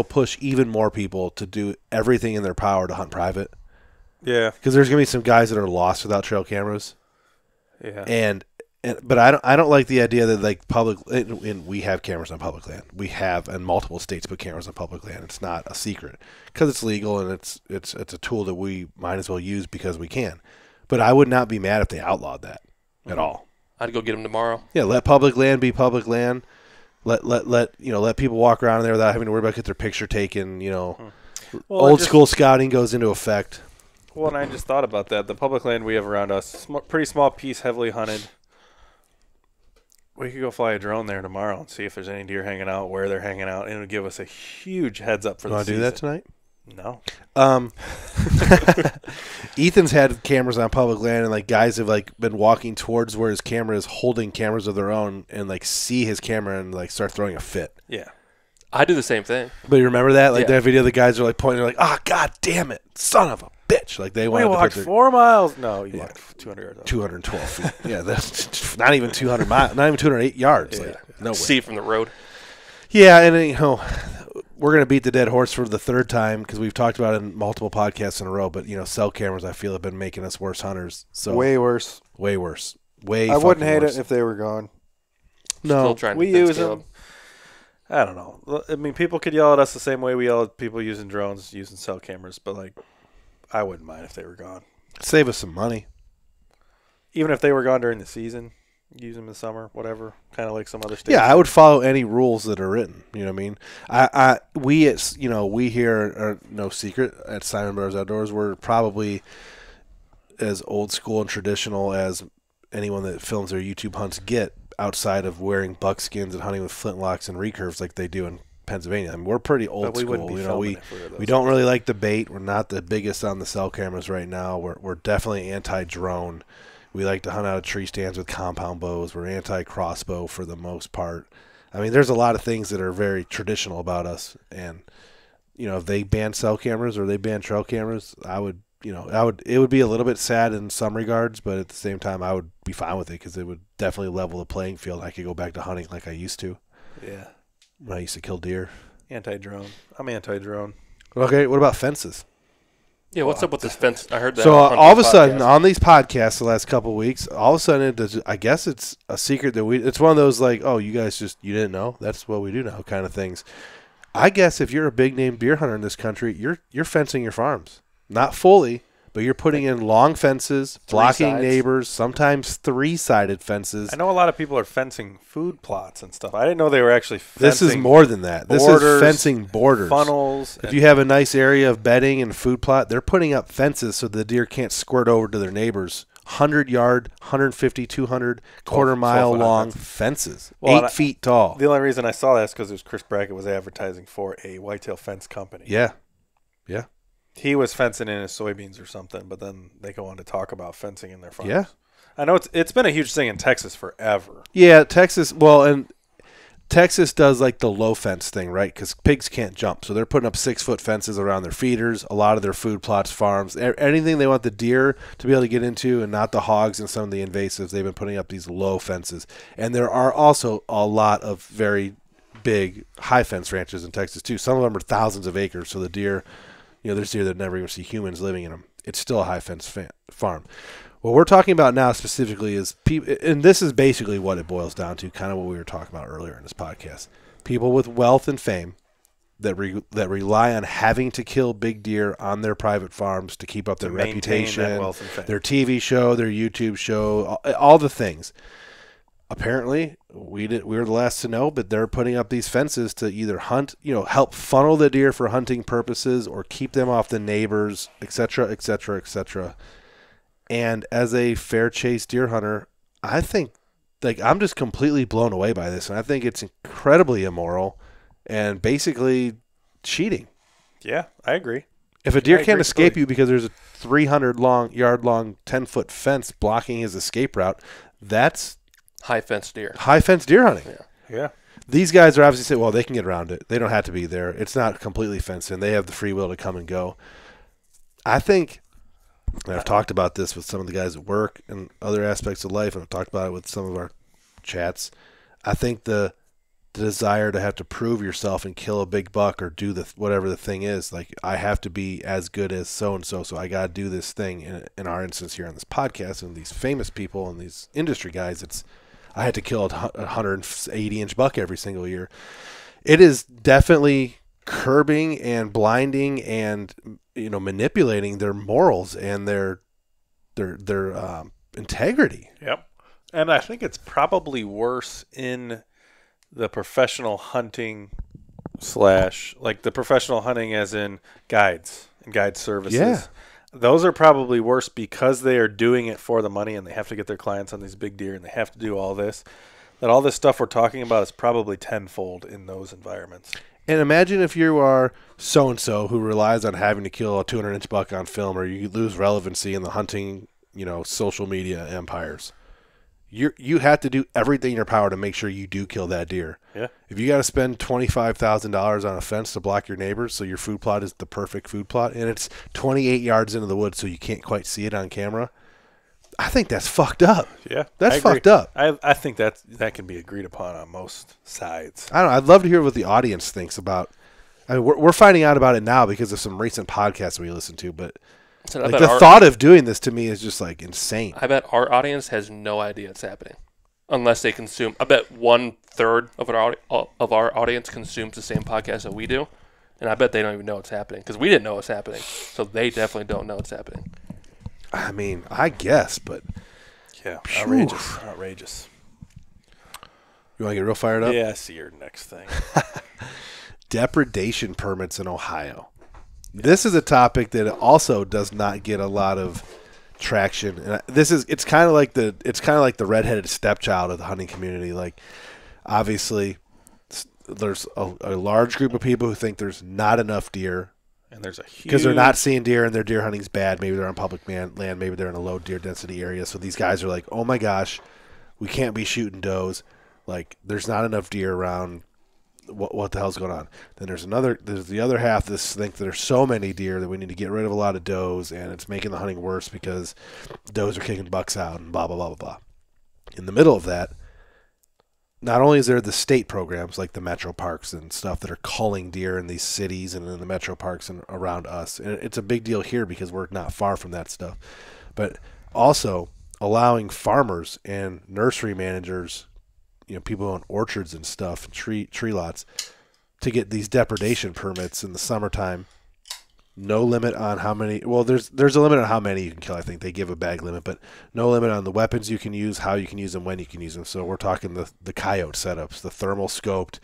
push even more people to do everything in their power to hunt private.
Yeah,
because there's gonna be some guys that are lost without trail cameras.
Yeah,
but I don't like the idea that like public and we have cameras on public land. We have, and multiple states put cameras on public land. It's not a secret because it's legal and it's a tool that we might as well use because we can. But I would not be mad if they outlawed that at all. I'd
go get them tomorrow.
Yeah, let public land be public land. Let people walk around in there without having to worry about get their picture taken. Old school scouting goes into effect.
Well, and I just thought about that. The public land we have around us, pretty small piece, heavily hunted. We could go fly a drone there tomorrow and see if there's any deer hanging out, where they're hanging out, and it would give us a huge heads up for the season.
You want to do that tonight?
No.
Ethan's had cameras on public land, and like guys have like been walking towards where his camera is, holding cameras of their own, and like see his camera and like start throwing a fit.
Yeah,
I do the same thing.
But you remember that, like that video, the guys are like pointing, like, "Ah, god damn it, son of a bitch!" Like they
want to walk 4 miles. No, you walked 200 yards.
212 feet. Yeah, that's not even 200 miles, not even 208 yards.
Yeah.
Like, no way.
See it from the road.
Yeah, and we're going to beat the dead horse for the 3rd time because we've talked about it in multiple podcasts in a row. But cell cameras, I feel, have been making us worse hunters. So
way worse.
Way worse.
I wouldn't hate it if they were gone.
No,
we use them. I don't know. I mean, people could yell at us the same way we yell at people using drones, using cell cameras. But like, I wouldn't mind if they were gone.
Save us some money.
Even if they were gone during the season. Use them in the summer, whatever, kind of like some other states.
Yeah, I would follow any rules that are written. You know what I mean? We here are no secret at Siman Brothers Outdoors. We're probably as old school and traditional as anyone that films their YouTube hunts get. outside of wearing buckskins and hunting with flintlocks and recurves like they do in Pennsylvania. I mean, we're pretty old school. We don't really like the bait. We're not the biggest on the cell cameras right now. We're definitely anti-drone. We like to hunt out of tree stands with compound bows. We're anti-crossbow for the most part. I mean, there's a lot of things that are very traditional about us. And, if they ban cell cameras or they ban trail cameras, it would be a little bit sad in some regards, but at the same time, I would be fine with it because it would definitely level the playing field. I could go back to hunting like I used to.
Yeah.
When I used to kill deer.
Anti-drone. I'm anti-drone.
Okay, what about fences?
Yeah, what's up with this fence? I heard that.
So all of a sudden, on these podcasts the last couple of weeks, all of a sudden, I guess it's a secret that it's one of those like, oh, you guys you didn't know? That's what we do now kind of things. I guess if you're a big-name deer hunter in this country, you're fencing your farms. Not fully, but you're putting in long fences, blocking neighbors, sometimes 3-sided fences.
I know a lot of people are fencing food plots and stuff. I didn't know they were actually fencing.
This is more than that. This is fencing borders.
Funnels.
If you have a nice area of bedding and food plot, they're putting up fences so the deer can't squirt over to their neighbors. 100-yard, 150, 200, quarter-mile long fences, 8 feet tall.
The only reason I saw that is because Chris Brackett was advertising for a whitetail fence company.
Yeah.
He was fencing in his soybeans or something, but then they go on to talk about fencing in their farms.
Yeah.
I know it's been a huge thing in Texas forever.
Yeah, Texas. Well, and Texas does like the low fence thing, right? Because pigs can't jump, so they're putting up 6-foot fences around their feeders, a lot of their food plots, farms, anything they want the deer to be able to get into, and not the hogs and some of the invasives. They've been putting up these low fences, and there are also a lot of very big high fence ranches in Texas too. Some of them are thousands of acres, so the deer. There's deer that never even see humans living in them. It's still a high-fence farm. What we're talking about now specifically is people, and this is basically what it boils down to, kind of what we were talking about earlier in this podcast. People with wealth and fame that rely on having to kill big deer on their private farms to keep up their reputation, their TV show, their YouTube show, all the things. Apparently, we were the last to know, but they're putting up these fences to either hunt, help funnel the deer for hunting purposes or keep them off the neighbors, etc., etc., etc. And as a fair chase deer hunter, I think, I'm just completely blown away by this, and I think it's incredibly immoral and basically cheating.
Yeah, I agree.
If a deer can't escape you because there's a 300-yard long 10-foot fence blocking his escape route, that's
high fence deer
hunting.
Yeah.
These guys are obviously saying, well, they can get around it. They don't have to be there. It's not completely fenced in. They have the free will to come and go. I think, and I've talked about this with some of the guys at work and other aspects of life, and I've talked about it with some of our chats. I think the desire to have to prove yourself and kill a big buck or do whatever the thing is, like I have to be as good as so-and-so, so I got to do this thing. In our instance here on this podcast and these famous people and these industry guys, I had to kill a 180-inch buck every single year. It is definitely curbing and blinding and manipulating their morals and their integrity.
Yep. And I think it's probably worse in the professional hunting / like the professional hunting as in guides and guide services.
Yeah.
Those are probably worse because they are doing it for the money and they have to get their clients on these big deer and they have to do all this. That all this stuff we're talking about is probably tenfold in those environments.
And imagine if you are so-and-so who relies on having to kill a 200-inch buck on film, or you lose relevancy in the hunting, social media empires. You have to do everything in your power to make sure you do kill that deer.
Yeah.
If you got to spend $25,000 on a fence to block your neighbors so your food plot is the perfect food plot, and it's 28 yards into the woods so you can't quite see it on camera, I think that's fucked up.
Yeah.
That's fucked up.
I think that can be agreed upon on most sides.
I don't know. I'd love to hear what the audience thinks about. I mean, we're finding out about it now because of some recent podcasts we listen to, but the thought of doing this to me is just like insane.
I bet our audience has no idea it's happening unless they consume. I bet 1/3 of our audience consumes the same podcast that we do, and I bet they don't even know it's happening because we didn't know it's happening, so they definitely don't know it's happening.
I mean, I guess, but
yeah, outrageous.
You want to get real fired up?
Yeah, I see your next thing.
Depredation permits in Ohio. This is a topic that also does not get a lot of traction. And it's kind of like the redheaded stepchild of the hunting community. Like, obviously, there's a large group of people who think there's not enough deer.
And there's a huge...
Because they're not seeing deer and their deer hunting's bad. Maybe they're on public land. Maybe they're in a low deer density area. So these guys are like, oh my gosh, we can't be shooting does. Like, there's not enough deer around. What the hell's going on? Then there's the other half that think there's so many deer that we need to get rid of a lot of does, and it's making the hunting worse because does are kicking bucks out and blah, blah, blah, blah, blah. In the middle of that, not only is there the state programs like the metro parks and stuff that are culling deer in these cities and in the metro parks and around us, and it's a big deal here because we're not far from that stuff, but also allowing farmers and nursery managers, people on orchards and stuff, tree lots, to get these depredation permits in the summertime. No limit on how many. Well, there's a limit on how many you can kill. I think they give a bag limit, but no limit on the weapons you can use, how you can use them, when you can use them. So we're talking the coyote setups, the thermal scoped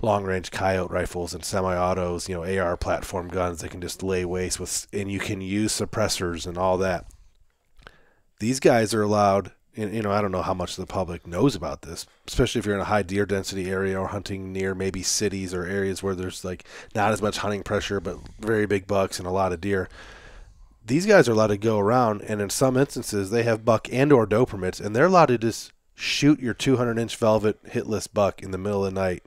long-range coyote rifles and semi-autos, AR platform guns that can just lay waste with, and you can use suppressors and all that. These guys are allowed. And, I don't know how much the public knows about this, especially if you're in a high deer density area or hunting near maybe cities or areas where there's like not as much hunting pressure, but very big bucks and a lot of deer. These guys are allowed to go around, and in some instances they have buck and or doe permits, and they're allowed to just shoot your 200-inch velvet hitless buck in the middle of the night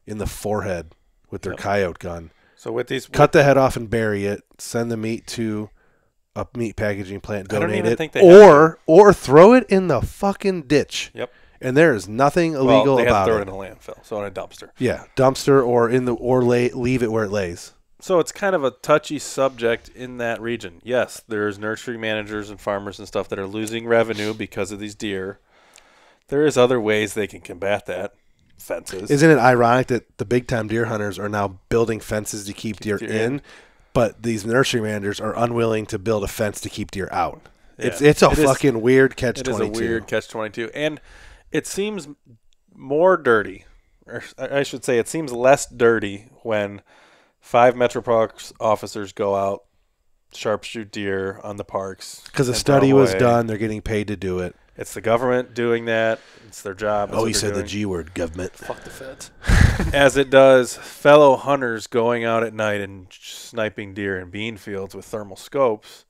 in the forehead with their coyote gun.
So with these,
cut the head off and bury it, send the meat to a meat packaging plant, donate it, or throw it in the fucking ditch.
Yep.
And there is nothing illegal
they
about
have to throw
it.
it in a landfill, so in a dumpster.
Yeah, dumpster leave it where it lays.
So it's kind of a touchy subject in that region. Yes, there's nursery managers and farmers and stuff that are losing revenue because of these deer. There is other ways they can combat that. Fences.
Isn't it ironic that the big time deer hunters are now building fences to keep deer in? But these nursery managers are unwilling to build a fence to keep deer out. Yeah. It's a fucking weird catch-22. It is a weird
catch-22. And it seems more dirty, or I should say it seems less dirty when 5 Metro Parks officers go out, sharpshoot deer on the parks.
Because a study was done. They're getting paid to do it.
It's the government doing that. It's their job.
Oh, you said the G word, government.
Fuck the feds.
As it does fellow hunters going out at night and sniping deer in bean fields with thermal scopes,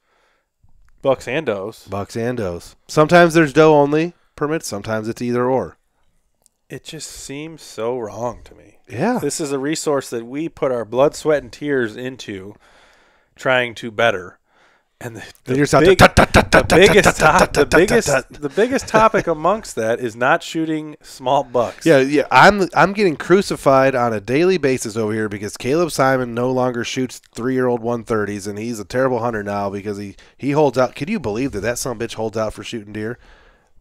bucks and does.
Bucks and does. Sometimes there's doe only permits. Sometimes it's either or.
It just seems so wrong to me.
Yeah.
This is a resource that we put our blood, sweat, and tears into trying to better. And the biggest topic amongst that is not shooting small bucks.
Yeah. I'm getting crucified on a daily basis over here because Caleb Simon no longer shoots 3-year-old 130s, and he's a terrible hunter now because he holds out. Could you believe that son of a bitch holds out for shooting deer?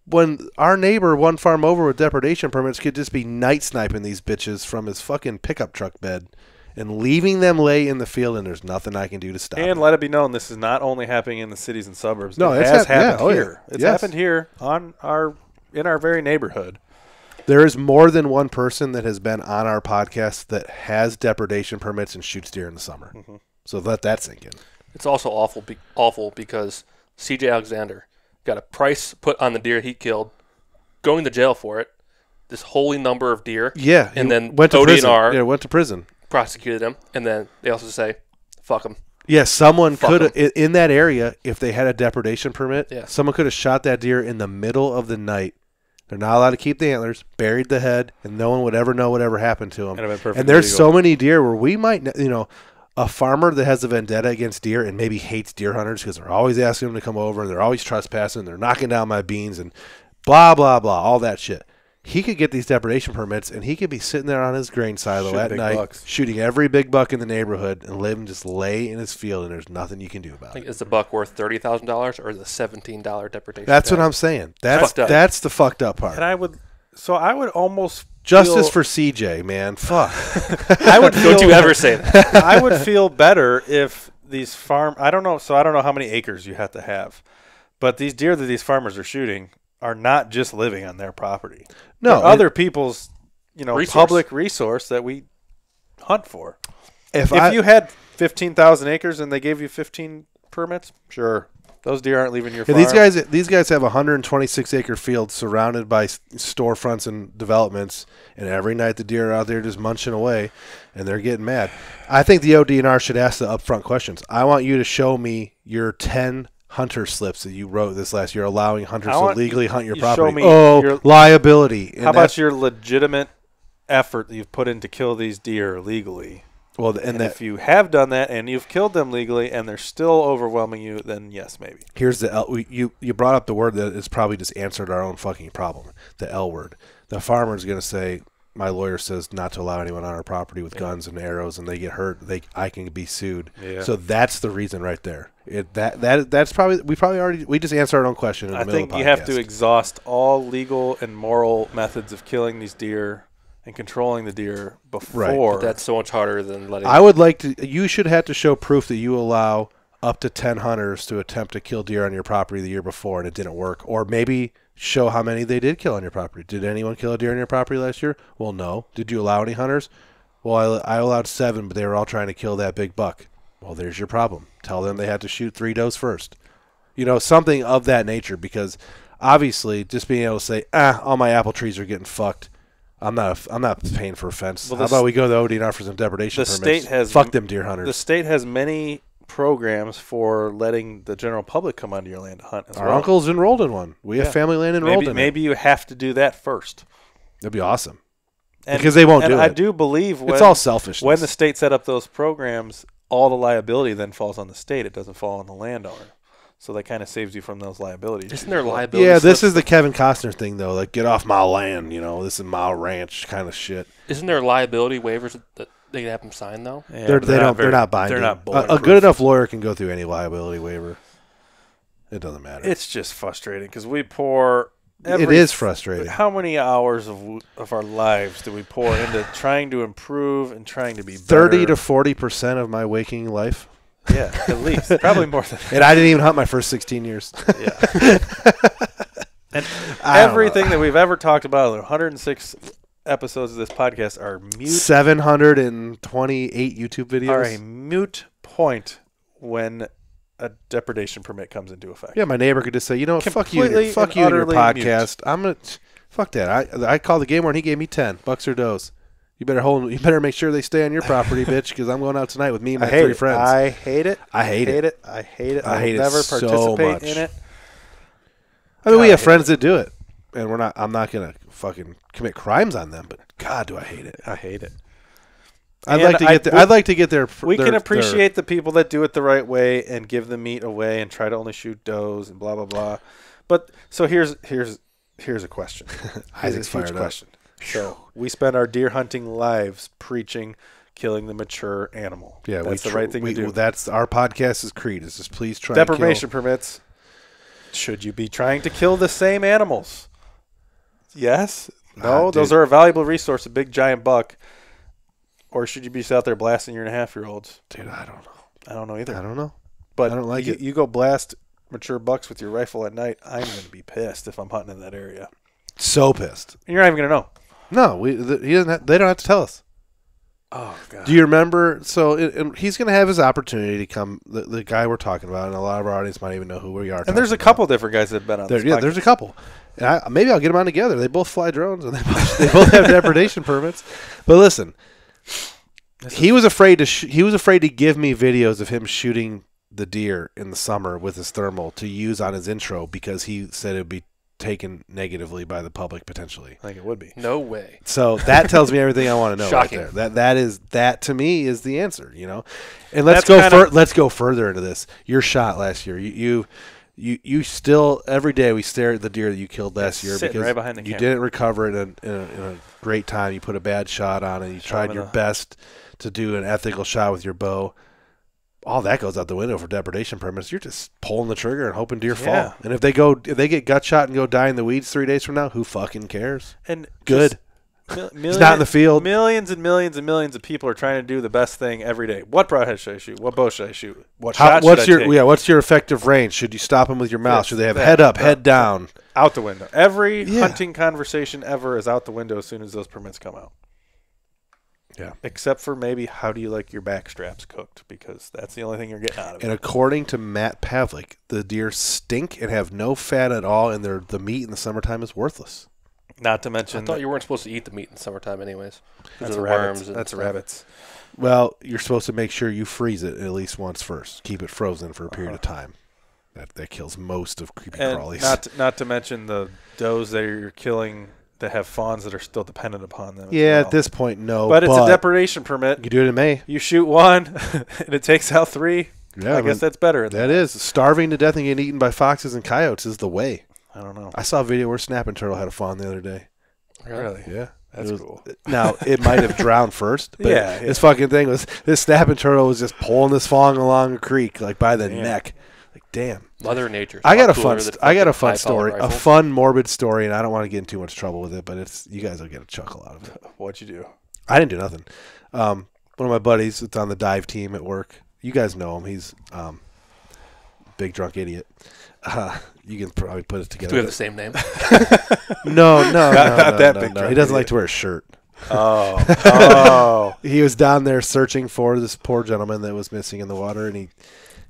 When our neighbor one farm over with depredation permits could just be night sniping these bitches from his fucking pickup truck bed and leaving them lay in the field, and there's nothing I can do to stop it.
And let it be known, this is not only happening in the cities and suburbs.
No,
it has happened
here.
It's happened here in our very neighborhood.
There is more than one person that has been on our podcast that has depredation permits and shoots deer in the summer. Mm-hmm. So let that sink in.
It's also awful because C.J. Alexander got a price put on the deer he killed, going to jail for it, this holy number of deer.
Yeah.
And then
went to prison.
ODNR
went to prison.
Prosecuted him, and then they also say, fuck him.
Yeah, someone could have, in that area, if they had a depredation permit, someone could have shot that deer in the middle of the night. They're not allowed to keep the antlers, buried the head, and no one would ever know whatever happened to them. And there's so many deer where we might, a farmer that has a vendetta against deer and maybe hates deer hunters because they're always asking them to come over and they're always trespassing, they're knocking down my beans and blah, blah, blah, all that shit. He could get these depredation permits, and he could be sitting there on his grain silo at night, shooting every big buck in the neighborhood, and let him just lay in his field, and there's nothing you can do about it.
Is the buck worth $30,000 or is it $17 depredation?
That's what I'm saying. That's the fucked up part.
And I would almost
justice for CJ, man. Fuck.
Don't you ever say that?
I would feel better if these I don't know how many acres you have to have, but these deer that these farmers are shooting are not just living on their property. No, other people's, public resource that we hunt for. If you had 15,000 acres and they gave you 15 permits, sure, Those deer aren't leaving your
Yeah,
farm.
these guys have 126-acre fields surrounded by storefronts and developments, and every night the deer are out there just munching away, and they're getting mad. I think the ODNR should ask the upfront questions. I want you to show me your 10 hunter slips that you wrote this last year allowing hunters to legally hunt your property.
Show me your
liability.
How about your legitimate effort that you've put in to kill these deer legally?
Well,
and if you have done that and you've killed them legally and they're still overwhelming you, then yes, maybe.
Here's the you brought up the word that has probably just answered our own fucking problem. The L word. The farmer is going to say, my lawyer says not to allow anyone on our property with guns and arrows, and they get hurt. I can be sued. Yeah. So that's the reason right there. That's probably we just answered our own question in the middle of the podcast.
I think you have to exhaust all legal and moral methods of killing these deer and controlling the deer before.
Right. But that's so much harder than letting.
I would like to. You should have to show proof that you allow up to 10 hunters to attempt to kill deer on your property the year before and it didn't work, or maybe show how many they did kill on your property. Did anyone kill a deer on your property last year? Well, no. Did you allow any hunters? Well, I allowed 7, but they were all trying to kill that big buck. Well, there's your problem. Tell them they had to shoot 3 does first. Something of that nature, because obviously just being able to say, all my apple trees are getting fucked. I'm not paying for a fence. Well, how about we go to the ODNR for some depredation permits?
State has
fuck them deer hunters.
The state has many programs for letting the general public come onto your land to hunt as
Our uncle's enrolled in one. We have family land enrolled in it.
Maybe you have to do that first.
That'd be awesome. Because they won't do it.
I do believe
it's all selfishness.
When the state set up those programs, all the liability then falls on the state. It doesn't fall on the landowner. So that kind of saves you from those liabilities.
Isn't there liability?
Yeah, this is the Kevin Costner thing, though. Like, get off my land, this is my ranch kind of shit.
Isn't there liability waivers that they have them sign, though?
Yeah, they're not binding.
They're not
a good enough lawyer can go through any liability waiver. It doesn't matter.
It's just frustrating because we pour.
It is frustrating.
How many hours of our lives do we pour into trying to improve and trying to be better?
30 to 40% of my waking life.
Yeah, at least. Probably more than that.
And I didn't even hunt my first 16 years.
Yeah. And everything that we've ever talked about, 106 episodes of this podcast are mute.
728 YouTube videos.
Are a mute point when a depredation permit comes into effect.
Yeah, my neighbor could just say, fuck you and your podcast. I'm going to, fuck that. I called the game warden, he gave me 10 bucks or does. You better make sure they stay on your property, bitch, because I'm going out tonight with me and my 3 friends.
I hate it.
I hate it.
I hate it.
I hate it
never
so
participate
much.
in it.
I mean, we have friends that do it, and I'm not going to fucking commit crimes on them, but God, do I hate it.
I hate it.
I'd like to get there.
We can appreciate the people that do it the right way and give the meat away and try to only shoot does and blah blah blah. But so here's a question.
Isaac's fired up.
So we spend our deer hunting lives preaching killing the mature animal.
Yeah,
that's the right thing to do.
That's our podcast's creed. Is just please try.
Deprivation permits. Should you be trying to kill the same animals? Yes. No. Those are a valuable resource. A big giant buck. Or should you be out there blasting your 1.5-year-olds?
Dude, I don't know.
I don't know either.
I don't know.
But
I don't like it.
You go blast mature bucks with your rifle at night, I'm going to be pissed if I'm hunting in that area.
So pissed.
And you're not even going to know.
No, he doesn't. They don't have to tell us.
Oh God!
Do you remember? So he's going to have his opportunity to come. The guy we're talking about, and a lot of our audience might even know who we are.
And there's a couple different guys that have been on. This podcast.
There's a couple. And maybe I'll get them on together. They both fly drones, and they both have depredation permits. But listen, he was afraid to give me videos of him shooting the deer in the summer with his thermal to use on his intro because he said it would be taken negatively by the public potentially.
I think it would be.
No way.
So that tells me everything I want to know.
Shocking.
Right there. That to me is the answer, And let's go further into this. Your shot last year. You still every day we stare at the deer that you killed last year because
right behind the
you
camera.
didn't recover it in a great time. You put a bad shot on it. You tried your best to do an ethical shot with your bow. All that goes out the window for depredation permits. You're just pulling the trigger and hoping deer fall. And if they get gut shot and go die in the weeds 3 days from now, who fucking cares? And good. He's not in the field.
Millions and millions and millions of people are trying to do the best thing every day. What broadhead should I shoot? What bow should I shoot? What shot should I take?
What's your effective range? Should you stop them with your mouth? Should they have head up, head down?
Out the window. Every hunting conversation ever is out the window as soon as those permits come out.
Yeah.
Except for maybe how do you like your back straps cooked, because that's the only thing you're getting out of
And
it.
according to Matt Pavlik, the deer stink and have no fat at all, and the meat in the summertime is worthless.
Not to mention,
I thought you weren't supposed to eat the meat in the summertime anyways.
that's
the
rabbits.
worms and
That's
stuff.
rabbits.
Well, you're supposed to make sure you freeze it at least once first. Keep it frozen for a period of time. That kills most of creepy
And
crawlies.
not to mention the does that you're killing that have fawns that are still dependent upon them.
Yeah,
as well.
at this point, no.
But it's a depredation permit.
You can do it in May.
You shoot one, and it takes out 3.
Yeah,
I guess that's better.
That is. Starving to death and getting eaten by foxes and coyotes is the way.
I don't know.
I saw a video where snapping turtle had a fawn the other day.
Really?
Yeah.
That's
It was-
cool.
Now, it might have drowned first, but
Yeah,
this fucking thing was, this snapping turtle was just pulling this fawn along a creek, like by the
Damn.
neck. Like, damn.
Mother Nature.
I got a
cooler
fun,
than
I got a
fucking
fun
high-powered
story, a
rifles.
fun, morbid story, and I don't want to get in too much trouble with it, but you guys will get a chuckle out of it.
What'd you do?
I didn't do nothing. One of my buddies, it's on the dive team at work. You guys know him. He's big drunk idiot. You can probably put it together.
Do we have the same name?
No,
Not that big
no.
drunk
He doesn't like
idiot.
to wear a shirt.
Oh.
He was down there searching for this poor gentleman that was missing in the water, and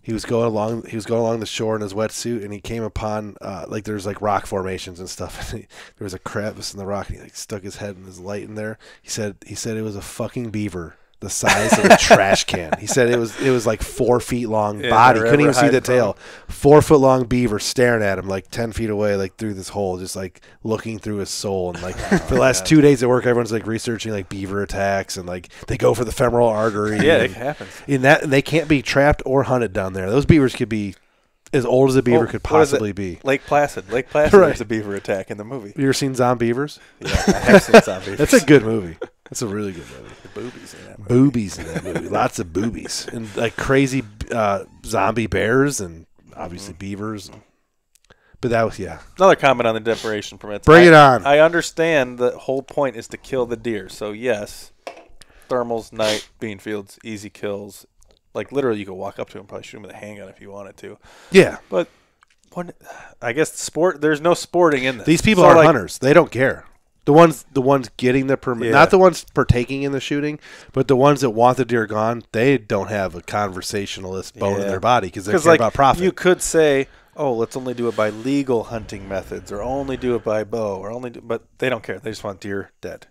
he was going along the shore in his wetsuit, and he came upon like there's like rock formations and stuff, and there was a crevice in the rock, and he like stuck his head and his light in there. He said it was a fucking beaver the size of a trash can. He said it was like 4 feet long
Yeah,
body.
they're
Couldn't even
ever
see the
hide from
tail. 4 foot long beaver staring at him like 10 feet away, like through this hole, just like looking through his soul. And like for the last 2 days at work, everyone's like researching like beaver attacks, and like they go for the femoral artery.
Yeah,
and,
it happens.
and they can't be trapped or hunted down there. Those beavers could be as old as a beaver could
what is it?
possibly be.
Lake Placid. Lake Placid
Right.
There's a beaver attack in the movie.
You ever seen Zombie Beavers?
Yeah, I have seen zombies.
That's a good movie. That's a really good movie.
boobies in that movie.
Boobies in that movie. Lots of boobies. And like crazy zombie bears and obviously beavers. But that was, yeah.
Another comment on the deprivation permits.
Bring it on.
I understand the whole point is to kill the deer. So, yes, thermals, night, bean fields, easy kills. Like, literally, you could walk up to him and probably shoot him with a handgun if you wanted to.
Yeah.
But I guess there's no sporting in this.
These people
So,
are
like,
hunters. They don't care. The ones getting the permit,
Yeah.
not the ones partaking in the shooting, but the ones that want the deer gone, they don't have a conversationalist bone in
Yeah.
their body because they care
like,
about profit.
you could say, oh, let's only do it by legal hunting methods, or only do it by bow, or but they don't care. They just want deer dead.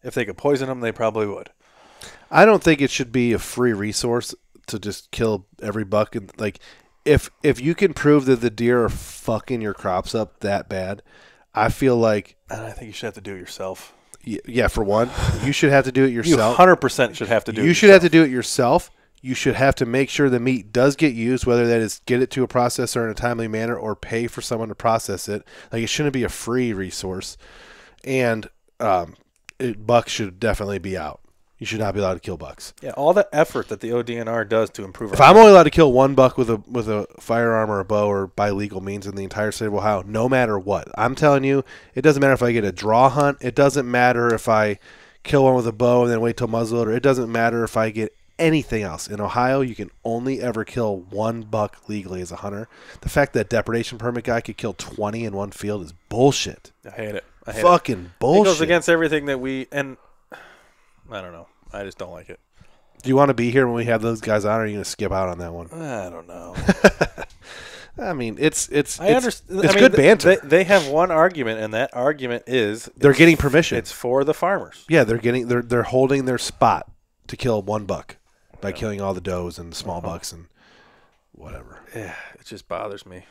If they could poison them, they probably would.
I don't think it should be a free resource to just kill every buck. And like, if you can prove that the deer are fucking your crops up that bad, I feel like,
And I think you should have to do it yourself.
yeah, for one, you should have to do it
You
yourself.
100% should have to do it
You should have to do it yourself. You should have to make sure the meat does get used, whether that is get it to a processor in a timely manner or pay for someone to process it. Like, it shouldn't be a free resource. And bucks should definitely be out. You should not be allowed to kill bucks.
Yeah, all the effort that the ODNR does to improve.
If I'm only allowed to kill one buck with a firearm or a bow or by legal means in the entire state of Ohio, no matter what, I'm telling you, it doesn't matter if I get a draw hunt. It doesn't matter if I kill one with a bow and then wait till muzzleloader. It doesn't matter if I get anything else. In Ohio, you can only ever kill one buck legally as a hunter. The fact that depredation permit guy could kill 20 in one field is bullshit.
I hate it. I hate
Fucking
it.
bullshit.
It goes against everything that and I don't know. I just don't like it.
Do you want to be here when we have those guys on, or are you going to skip out on that one?
I don't know.
I mean, it's
I understand.
It's good banter.
They have one argument, and that argument is
They're getting permission.
It's for the farmers.
Yeah, they're holding their spot to kill one buck by killing all the does and small bucks and whatever.
Yeah, it just bothers me.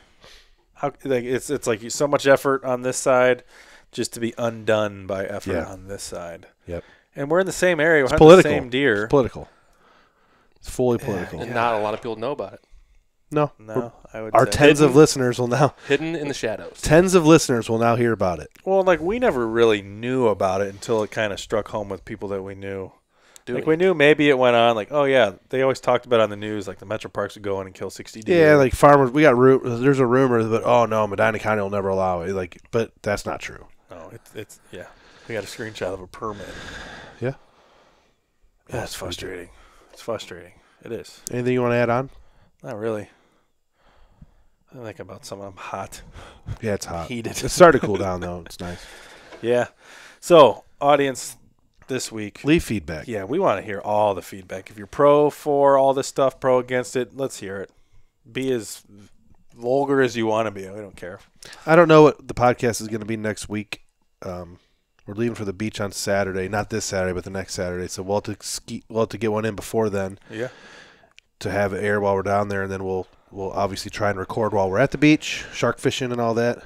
How like it's like so much effort on this side, just to be undone by effort on this side.
Yep.
And we're in the same area. We're hunting
Political.
the same deer.
It's political. It's fully political.
And not a lot of people know about it.
No.
No, I would
Our
say.
tens of listeners will now
Hidden in the shadows.
hear about it.
Well, like we never really knew about it until it kind of struck home with people that we knew. Like we knew maybe it went on. Like, oh yeah, they always talked about it on the news. Like the Metro Parks would go in and kill 60 deer.
Yeah, like farmers. We got there's a rumor that no, Medina County will never allow it. Like, but that's not true.
No, it's yeah. We got a screenshot of a permit.
Yeah.
Yeah, it's frustrating. It's frustrating. It is.
Anything you want to add on?
Not really. I think about some of them hot.
Yeah, it's hot.
Heated.
It's starting to cool down though. It's nice.
Yeah. So, audience, this week.
Leave feedback.
Yeah, we want to hear all the feedback. If you're pro for all this stuff, pro against it, let's hear it. Be as vulgar as you want to be. We don't care.
I don't know what the podcast is going to be next week. We're leaving for the beach on Saturday, not this Saturday, but the next Saturday. So we'll have to get one in before then.
Yeah.
To have it air while we're down there, and then we'll obviously try and record while we're at the beach, shark fishing and all that.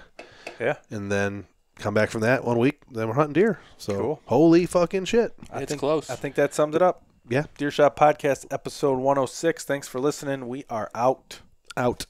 Yeah.
And then come back from that 1 week, then we're hunting deer. So
cool.
Holy fucking shit.
It's close.
I think that sums it up.
Yeah.
Deer Shot Podcast, episode 106. Thanks for listening. We are out.
Out.